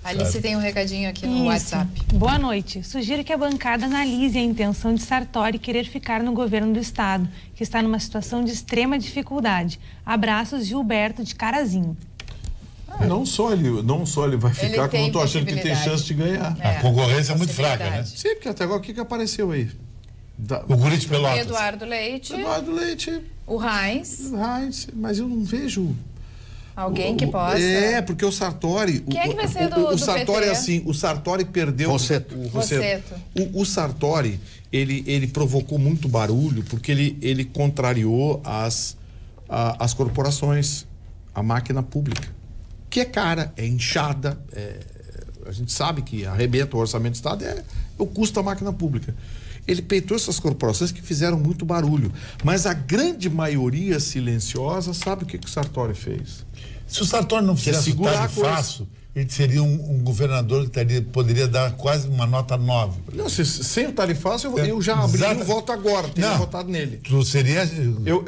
Alice tem um recadinho aqui no WhatsApp. Boa noite. Sugiro que a bancada analise a intenção de Sartori querer ficar no governo do estado, que está numa situação de extrema dificuldade. Abraços, Gilberto de Carazinho. Não só ele vai ficar, como eu tô achando que tem chance de ganhar. A concorrência é muito fraca, né? Sim, porque até agora o que apareceu aí? O Guri de Pelotas. Eduardo Leite. O Heinz. Mas eu não vejo... Alguém que possa. Porque o Sartori... Quem é que vai ser do Sartori PT? É assim, o Sartori perdeu... Rossetto. O Sartori, ele provocou muito barulho porque ele contrariou as corporações, a máquina pública, que é cara, é inchada, a gente sabe que arrebenta o orçamento do Estado, o custo da máquina pública. Ele peitou essas corporações que fizeram muito barulho, mas a grande maioria silenciosa sabe o que o Sartori fez. Se o Sartori não fizesse o tarifaço, ele seria um governador que poderia dar quase uma nota 9. Não, sem o tarifaço, eu já abri o voto agora, teria votado nele. Tu seria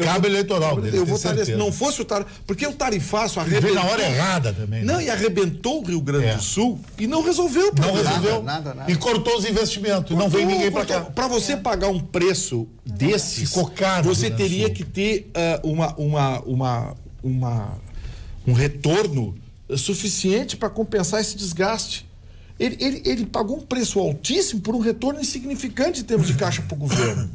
cabo eleitoral dele. Eu votaria, se não fosse o tarifaço, porque o tarifaço arrebentou. Veio na hora errada também. Não, e arrebentou o Rio Grande do Sul e não resolveu o problema. Não resolveu. Nada. E cortou os investimentos. Não veio ninguém para cá. Para você pagar um preço desses, ficou caro, você teria que ter um retorno suficiente para compensar esse desgaste. Ele pagou um preço altíssimo por um retorno insignificante em termos de caixa para o governo.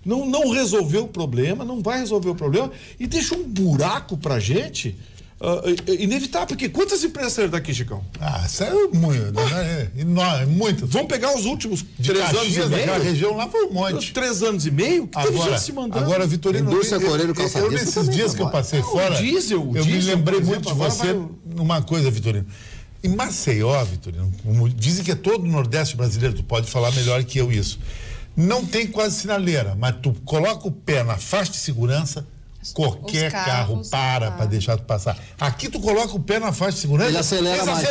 Não resolveu o problema, não vai resolver o problema e deixou um buraco para a gente inevitável. Porque quantas empresas saíram daqui, Chicão? Saiu muito. Vamos pegar os últimos 3 anos e meio? A região lá foi um monte. 3 anos e meio? Que teve gente se mandando. Agora, Vitorino, nesses dias que eu passei fora, eu me lembrei muito de você numa coisa, Vitorino. Em Maceió, Vitorino, como dizem que é todo o Nordeste brasileiro, tu pode falar melhor que eu isso. Não tem quase sinaleira, mas tu coloca o pé na faixa de segurança, Qualquer carro para deixar tu passar. Aqui tu coloca o pé na faixa de segurança. Ele acelera mais.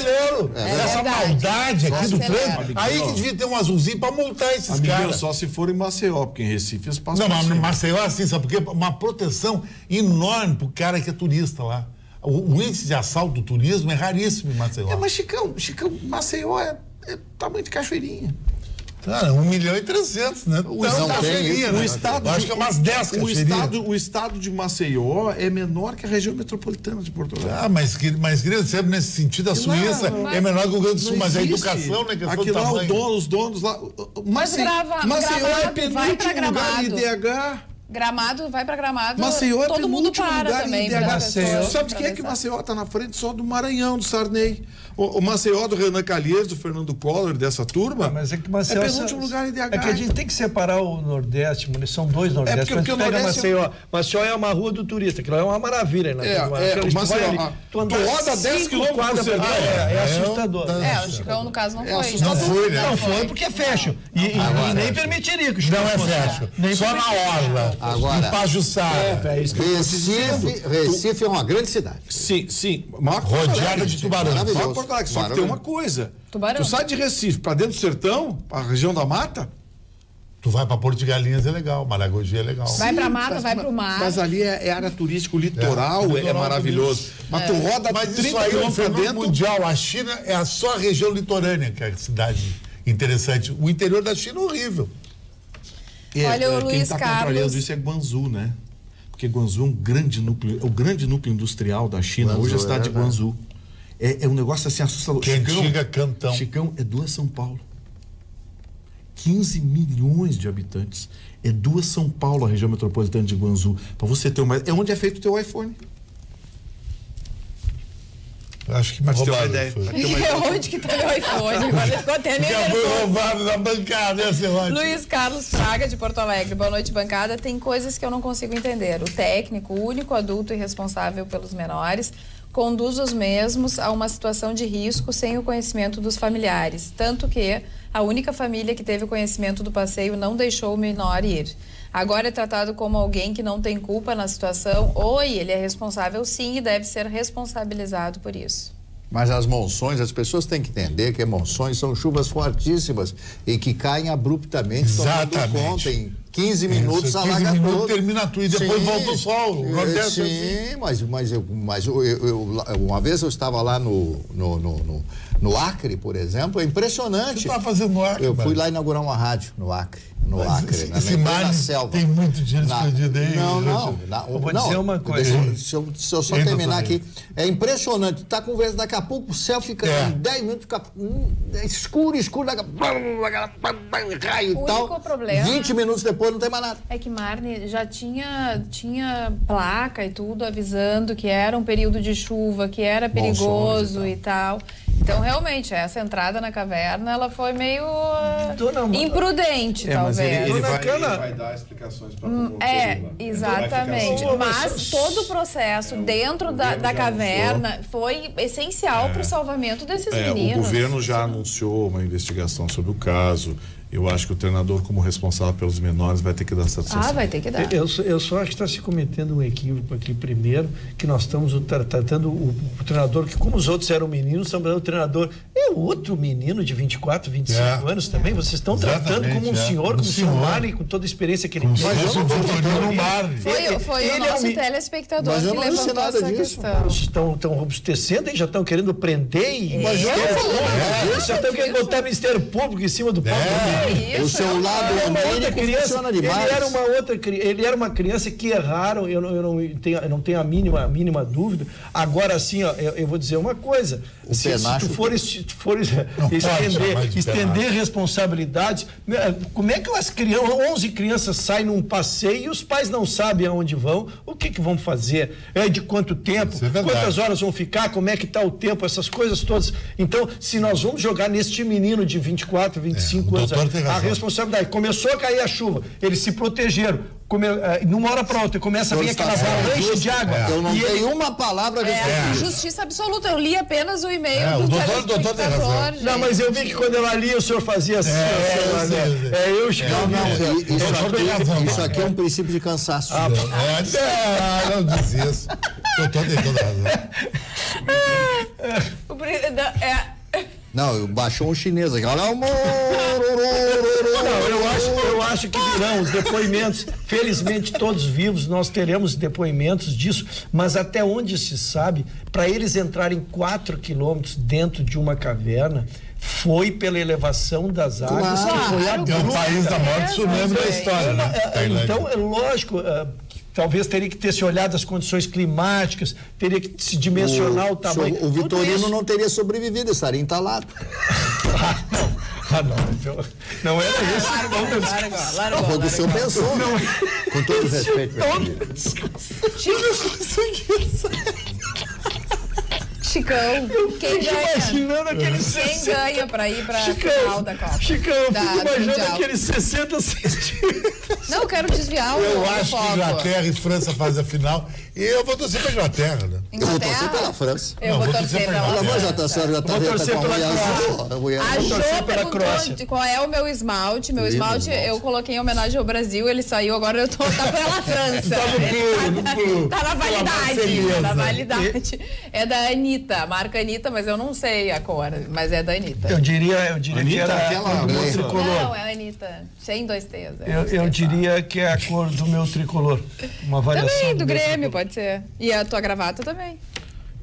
Essa maldade aqui do trânsito. Aí que devia ter um azulzinho pra multar esses caras. Só se for em Maceió, porque em Recife eles passam. Não, mas em Maceió assim, sabe por quê? Uma proteção enorme pro cara que é turista lá. O índice de assalto do turismo é raríssimo em Maceió. Mas Chicão, Maceió é tamanho de Cachoeirinha. Cara, 1.300.000, né? O estado, acho que é umas 10 o estado de Maceió é menor que a região metropolitana de Porto Alegre. Mas querido, sempre nesse sentido, a Suíça é menor que o Rio Grande do Sul, mas a educação, né? Aqui lá, os donos lá... Maceió é penúltimo lugar em IDH. Gramado, vai pra Gramado, Maceió todo mundo para também. Sabe de quem é que Maceió está na frente? Só do Maranhão, do Sarney. O Maceió do Renan Calheiros, do Fernando Collor, dessa turma, mas é que Maceió é penúltimo lugar em IDH. É que a gente tem que separar o Nordeste, são dois Nordestes. Porque o pega Maceió. Maceió é uma rua do turista, aquilo é uma maravilha, né? Maceió. Tu roda 10 quilômetros por semana. É assustador. O Chicão, no caso, não foi. Não foi porque fecha. E nem permitiria que o Chicão fecha. Só na orla. Agora, em Pajuçara. Recife é uma grande cidade. Sim. Rodeada de tubarão. Só que tem uma coisa. Tu sai de Recife pra dentro do sertão, pra região da mata. Tu vai pra Porto de Galinhas, é legal. Maragogi é legal. Vai pra mata, vai pro mar. Mas ali é área turística, o litoral é maravilhoso. Mas tu roda 30 quilômetros pra dentro. Mundial, a China é só a região litorânea que é a cidade interessante. O interior da China é horrível. Olha, o Luiz Carlos. Quem está contrariando isso é Guangzhou, né? Porque Guangzhou é o grande núcleo industrial da China. Hoje é a cidade de Guangzhou. É um negócio assim assustador. Chega Cantão. Chicão é 2 São Paulo. 15 milhões de habitantes. É 2 São Paulo, a região metropolitana de Guangzhou. Para você ter uma... É onde é feito o teu iPhone. Acho que me roubaram. Onde que tá meu iPhone? Agora ele ficou até nervoso. Já foi roubado na bancada, Luiz Carlos Fraga, de Porto Alegre. Boa noite, bancada. Tem coisas que eu não consigo entender. O técnico, o único adulto e responsável pelos menores, conduz os mesmos a uma situação de risco sem o conhecimento dos familiares. Tanto que a única família que teve o conhecimento do passeio não deixou o menor ir. Agora é tratado como alguém que não tem culpa na situação. Ele é responsável sim e deve ser responsabilizado por isso. Mas as monções, as pessoas têm que entender que monções são chuvas fortíssimas e que caem abruptamente, tomando conta em 15 minutos, alaga tudo. Termina tudo e depois volta o sol. Sim, mas uma vez eu estava lá no Acre, por exemplo, é impressionante. O que você está fazendo no Acre? Eu fui lá inaugurar uma rádio no Acre. Na selva. Tem muito dinheiro escondido aí. Eu vou dizer uma coisa. Deixa eu só terminar aqui. É impressionante. Tá conversando, daqui a pouco o céu fica em 10 minutos, fica escuro, raio e tal. O único problema 20 minutos depois não tem mais nada. É que Marne já tinha placa e tudo avisando que era um período de chuva, que era perigoso e tal. Então, realmente, essa entrada na caverna, ela foi meio imprudente, talvez. Ele vai dar explicações para o exatamente. Mas todo o processo dentro da caverna foi essencial para o salvamento desses meninos. O governo já anunciou uma investigação sobre o caso. Eu acho que o treinador, como responsável pelos menores, vai ter que dar satisfação. Vai ter que dar. Eu só acho que está se cometendo um equívoco aqui. Primeiro, que nós estamos tratando o treinador, que como os outros eram meninos, estamos tratando o treinador. É outro menino de 24, 25 anos também. Vocês estão tratando como um senhor, como o senhor Marley, com toda a experiência que ele tem. Foi o nosso telespectador que levantou essa questão. Estão robustecendo e já estão querendo prender já estão querendo botar o Ministério Público em cima do palco. O seu lado onírico funciona demais. Ele era uma criança que erraram, eu não tenho a mínima dúvida. Agora, assim, eu vou dizer uma coisa. Se tu for estender responsabilidades, como é que as 11 crianças saem num passeio e os pais não sabem aonde vão? O que vão fazer? De quanto tempo? Quantas horas vão ficar? Como é que está o tempo? Essas coisas todas. Então, se nós vamos jogar neste menino de 24, 25 anos, a responsabilidade. Começou a cair a chuva, eles se protegeram. numa hora para outra, começa a vir aquela avalanche de água. Eu não tenho uma palavra a respeito. Justiça absoluta. Eu li apenas o e-mail do doutor tem razão. Jorge. Não, mas eu vi que quando ela lia, o senhor fazia assim. Isso aqui é um princípio de cansaço. Não diz isso. Doutor tem toda razão. Não, baixou um chinês aqui. Não, eu acho que virão os depoimentos. Felizmente, todos vivos, nós teremos depoimentos disso, mas até onde se sabe, para eles entrarem 4 quilômetros dentro de uma caverna, foi pela elevação das águas, que foi abrupta. É o país da morte, isso mesmo da história, né? Então, é lógico, talvez teria que ter se olhado as condições climáticas, teria que se dimensionar o tamanho. O Vitorino não teria sobrevivido, estaria entalado. Não era isso. Não foi o que o senhor pensou. Com todo respeito. Chicão, quem ganha? Imaginando aqueles Quem ganha pra ir pra final da Copa? Chicão, eu fico imaginando aqueles 60 centímetros. Não, eu quero desviar o Eu acho foco. que Inglaterra e França fazem a final. E eu vou torcer pra Inglaterra, né? Eu vou torcer pela França. Eu vou torcer pela A França. já tá certo, já tá Vou torcer pela A torcer Jô pela Croácia. perguntou qual é o meu esmalte. Meu esmalte eu coloquei em homenagem ao Brasil, ele saiu, agora eu tá pela França. Tá na validade. É da Anitta, a marca Anitta, mas eu não sei a cor, mas é da Anitta. Eu diria Anitta, que era aquela a cor moça. tricolor. Não, é a Anitta, sem 2 T's. Eu diria que é a cor do meu tricolor. Uma variação Também, do meu Grêmio, tricolor. pode ser. E a tua gravata também.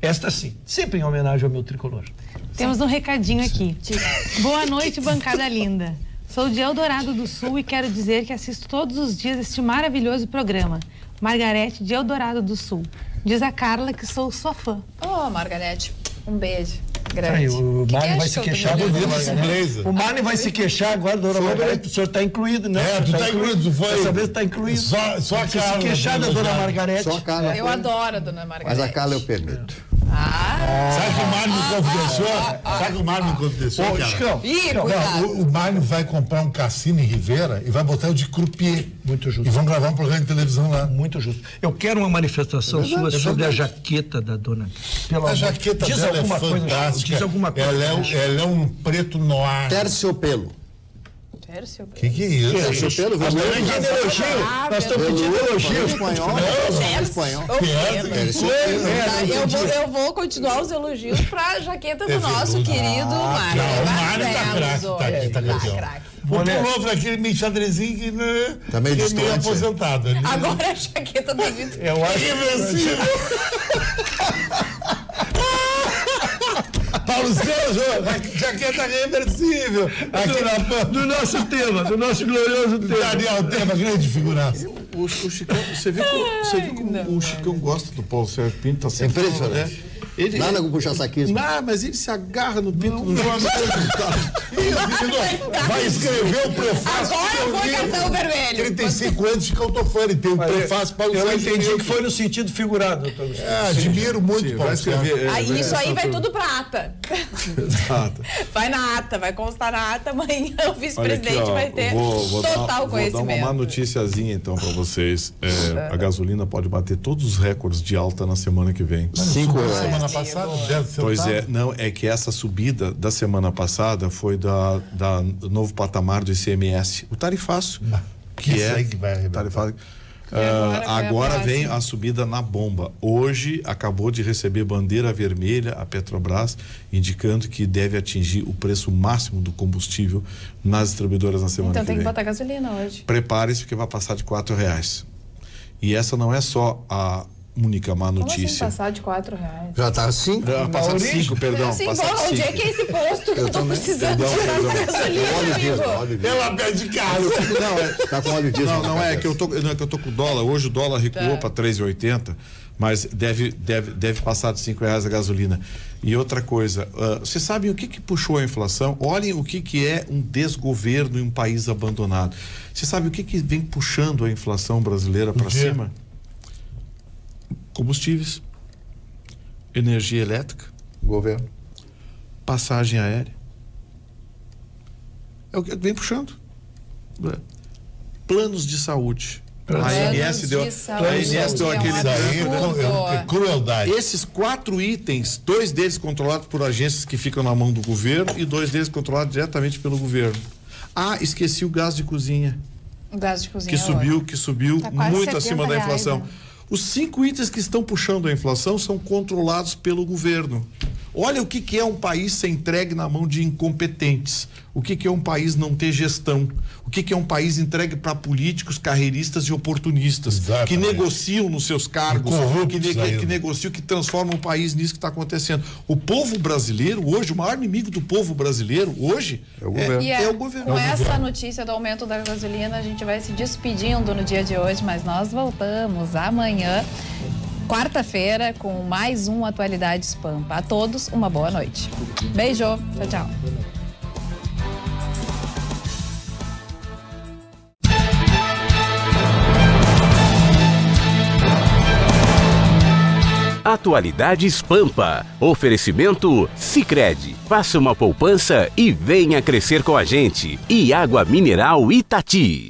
Esta sim, sempre em homenagem ao meu tricolor. Temos um recadinho aqui. Boa noite, bancada linda. Sou de Eldorado do Sul e quero dizer que assisto todos os dias este maravilhoso programa. Margarete de Eldorado do Sul. Diz a Carla que sou sua fã. Ô, Margarete, um beijo grande. Aí, o Marne vai acha se que eu tô queixar do mandando? blazer. O Marne vai se queixar agora, dona Margarete. O senhor está incluído, né? Tu tá incluído, foi. Dessa vez está incluído. Só a Se Carla. queixar da dona Margarete. Só a Carla. Eu adoro a dona Margarete. Mas a Carla eu permito. Sabe que o Mário me confidenciou? Sabe que o Mário me confidenciou, Ô, cara? Chicão, Ih, cuidado. O Mário vai comprar um cassino em Rivera e vai botar o de croupier. Muito justo. E vão gravar um programa de televisão lá. Muito justo. Eu quero uma manifestação sua sobre a jaqueta da dona. A jaqueta diz dela alguma é coisa, fantástica. diz alguma coisa. Ela é um preto noir. Terciopelo. Que é isso? Terciopelo, Nós estamos pedindo elogio. Nós estamos pedindo elogio. espanhol. Espanhol. Eu vou continuar os elogios pra jaqueta do nosso querido Mário. O Mário tá craque, tá campeão. O pullover aquele meio xadrezinho que Também que é meio distante. aposentado. Agora a jaqueta do Vitor. Eu acho Irreversível. Paulo Sérgio, jaqueta reversível. Aqui do nosso tema, do nosso glorioso tema. Daniel Tema, grande figuraça. O Chicão, você viu como o Chicão gosta do Paulo Sérgio Pinto? Tá sempre Impressionante. Ele, Nada com puxa-saquismo. não, mas ele se agarra no pinto do jovem. Vai escrever o prefácio. Agora eu vou cartão vermelho. 35 anos de Cautofani, tem um prefácio Paulo Eu Sérgio entendi Pinto. que foi no sentido figurado, doutor Gustavo. Admiro muito Sim, Paulo vai Sérgio. escrever. Isso aí vai tudo pra ata. Exato. Vai na ata, vai constar na ata. Amanhã o Olha aqui, vice-presidente ó, vai ter vou total dar conhecimento. uma má noticiazinha então para vocês. A gasolina pode bater todos os recordes de alta na semana que vem. 5 Na reais. semana passada, 10 Pois centavos. é, não, é que essa subida da semana passada foi do novo patamar do ICMS, o tarifaço, que Isso é aí que vai arrebentar. tarifado. agora Vem próxima. a subida na bomba. Hoje acabou de receber bandeira vermelha a Petrobras, indicando que deve atingir o preço máximo do combustível nas distribuidoras na semana Então que tem que vem. botar gasolina hoje. Prepare-se porque vai passar de R$4. E essa não é só a única má Como assim notícia. passar de R$4? Já tá 5? Passar de 5, perdão. Assim, Passar de onde é 5. que é esse posto que eu tô também. precisando Perdão, tirar perdão. essa gasolina, Óleo diesel, amigo? óleo diesel. Ela pede casa. Tá com óleo diesel. Não, na é que cabeça. eu tô com o dólar. Hoje o dólar recuou para 3,80, mas deve passar de R$5 a gasolina. E outra coisa, vocês sabem o que puxou a inflação? Olhem o que é um desgoverno em um país abandonado. Vocês sabem o que vem puxando a inflação brasileira para quê? cima? Combustíveis, energia elétrica, Governo. passagem aérea. É o que vem puxando. Planos de saúde. A ANS deu aquele é crueldade. Esses 4 itens, 2 deles controlados por agências que ficam na mão do governo e 2 deles controlados diretamente pelo governo. Esqueci o gás de cozinha. O gás de cozinha. Que subiu tá muito acima da inflação. Né? Os 5 itens que estão puxando a inflação são controlados pelo governo. Olha o que é um país ser entregue na mão de incompetentes. O que é um país não ter gestão. O que é um país entregue para políticos, carreiristas e oportunistas. Exatamente. Que negociam nos seus cargos, que negociam, que transformam o país nisso que está acontecendo. O povo brasileiro, hoje, o maior inimigo do povo brasileiro, hoje, é o governo. É o governo. Com essa notícia do aumento da gasolina, a gente vai se despedindo no dia de hoje, mas nós voltamos amanhã, quarta-feira, com mais um Atualidades Pampa. A todos, uma boa noite. Beijo. Tchau, tchau. Atualidades Pampa. Oferecimento Sicredi. Faça uma poupança e venha crescer com a gente. E água mineral Itati.